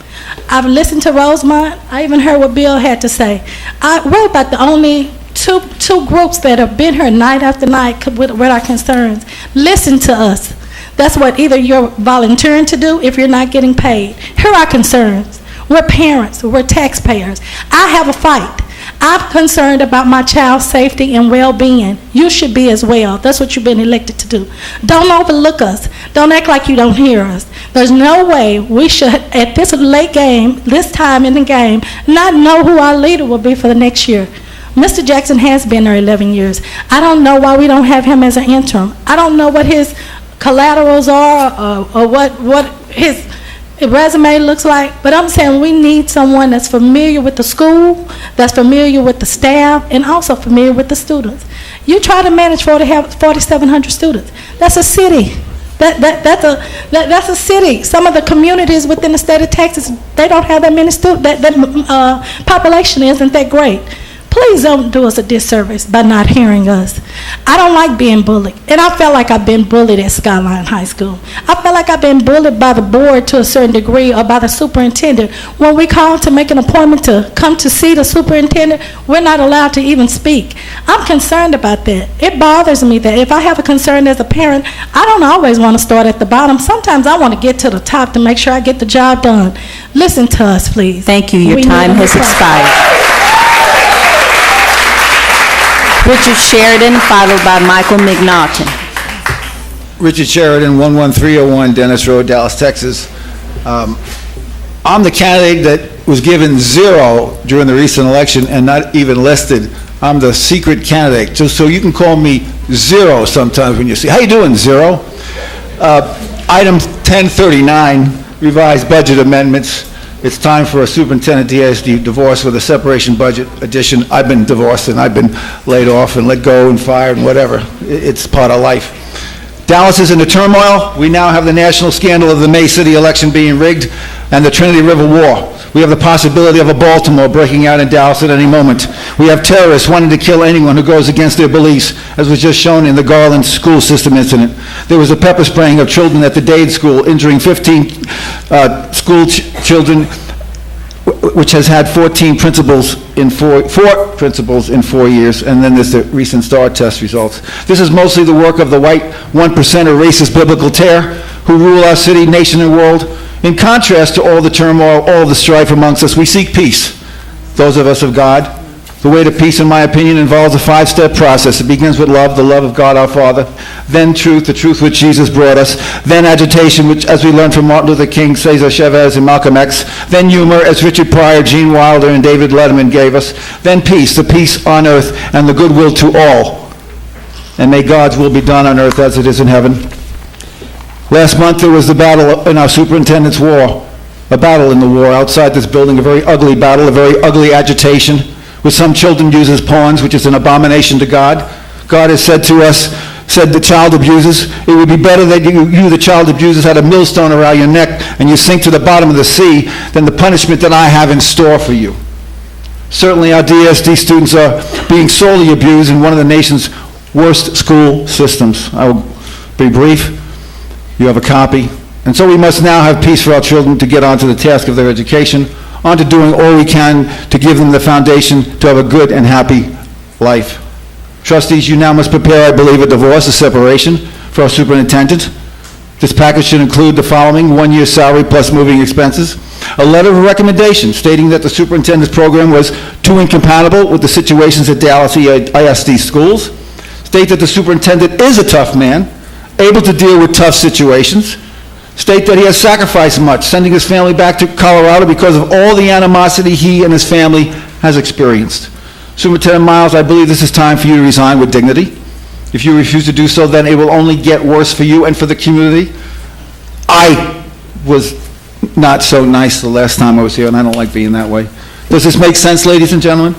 I've listened to Rosemont. I even heard what Bill had to say. We're about the only two groups that have been here night after night with our concerns. Listen to us. That's what either you're volunteering to do if you're not getting paid. Here are our concerns. We're parents. We're taxpayers. I have a fight. I'm concerned about my child's safety and well-being. You should be as well. That's what you've been elected to do. Don't overlook us. Don't act like you don't hear us. There's no way we should, at this late game, this time in the game, not know who our leader will be for the next year. Mr. Jackson has been there 11 years. I don't know why we don't have him as an interim. I don't know what his collaterals are or what his resume looks like, but I'm saying we need someone that's familiar with the school, that's familiar with the staff, and also familiar with the students. You try to manage 4,700 students. That's a city. That's a city. Some of the communities within the state of Texas, they don't have that many students. That population isn't that great. Please don't do us a disservice by not hearing us. I don't like being bullied, and I felt like I've been bullied at Skyline High School. I felt like I've been bullied by the board to a certain degree or by the superintendent. When we call to make an appointment to come to see the superintendent, we're not allowed to even speak. I'm concerned about that. It bothers me that if I have a concern as a parent, I don't always want to start at the bottom. Sometimes I want to get to the top to make sure I get the job done. Listen to us, please. Thank you. Your time has expired. Richard Sheridan, followed by Michael McNaughton. Richard Sheridan, 11301 Dennis Road, Dallas, Texas. I'm the candidate that was given 0 during the recent election and not even listed. I'm the secret candidate, just so you can call me 0 sometimes when you see. How you doing, 0? Item 1039, revised budget amendments. It's time for a superintendent ISD divorce with a separation budget addition. I've been divorced and I've been laid off and let go and fired and whatever. It's part of life. Dallas is in a turmoil. We now have the national scandal of the May City election being rigged and the Trinity River War. We have the possibility of a Baltimore breaking out in Dallas at any moment. We have terrorists wanting to kill anyone who goes against their beliefs, as was just shown in the Garland school system incident. There was a pepper spraying of children at the Dade School, injuring 15 school children, which has had 14 principals in four principals in 4 years, and then there's the recent STAR test results. This is mostly the work of the white 1% racist biblical terror who rule our city, nation, and world. In contrast to all the turmoil, all the strife amongst us, we seek peace, those of us of God. The way to peace, in my opinion, involves a 5-step process. It begins with love, the love of God our Father, then truth, the truth which Jesus brought us, then agitation, which, as we learned from Martin Luther King, Cesar Chavez, and Malcolm X, then humor, as Richard Pryor, Gene Wilder, and David Letterman gave us, then peace, the peace on earth, and the goodwill to all. And may God's will be done on earth as it is in heaven. Last month there was the battle in our superintendent's war, a battle in the war outside this building, a very ugly battle, a very ugly agitation, with some children used as pawns, which is an abomination to God. God has said to us, said the child abusers, it would be better that you, the child abusers, had a millstone around your neck and you sink to the bottom of the sea than the punishment that I have in store for you. Certainly our DSD students are being sorely abused in one of the nation's worst school systems. I will be brief. You have a copy. And so we must now have peace for our children to get on to the task of their education, on to doing all we can to give them the foundation to have a good and happy life. Trustees, you now must prepare, I believe, a divorce, a separation for our superintendent. This package should include the following: 1 year's salary plus moving expenses, a letter of recommendation stating that the superintendent's program was too incompatible with the situations at Dallas ISD schools, state that the superintendent is a tough man, able to deal with tough situations, state that he has sacrificed much, sending his family back to Colorado because of all the animosity he and his family has experienced. Superintendent Miles, I believe this is time for you to resign with dignity. If you refuse to do so, then it will only get worse for you and for the community. I was not so nice the last time I was here, and I don't like being that way. Does this make sense, ladies and gentlemen?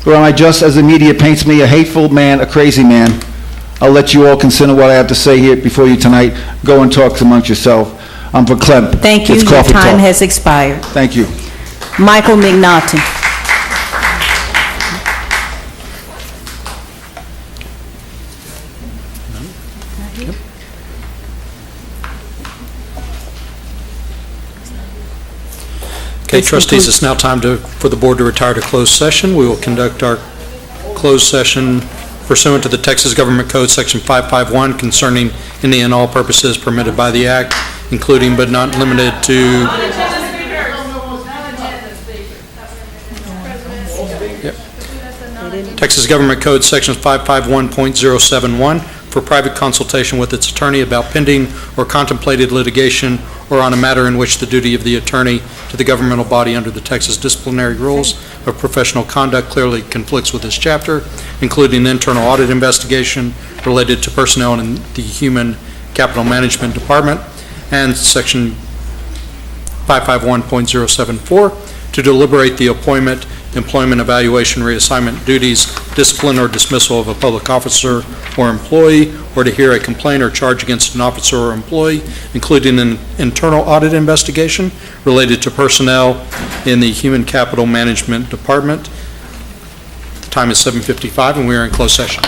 Or am I just, as the media paints me, a hateful man, a crazy man? I'll let you all consider what I have to say here before you tonight. Go and talk amongst yourself. I'm verklempt. Thank you. It's Your coffee time talk. has expired. Thank you. Michael McNaughton. Okay, trustees, it's now time for the board to retire to closed session. We will conduct our closed session pursuant to the Texas Government Code, Section 551, concerning any and all purposes permitted by the Act, including but not limited to... Texas Government Code, Section 551.071, for private consultation with its attorney about pending or contemplated litigation or on a matter in which the duty of the attorney to the governmental body under the Texas disciplinary rules of professional conduct clearly conflicts with this chapter, including the internal audit investigation related to personnel in the Human Capital Management Department, and Section 551.074, to deliberate the appointment, employment, evaluation, reassignment duties, discipline, or dismissal of a public officer or employee, or to hear a complaint or charge against an officer or employee, including an internal audit investigation related to personnel in the Human Capital Management Department. The time is 7:55, and we are in closed session.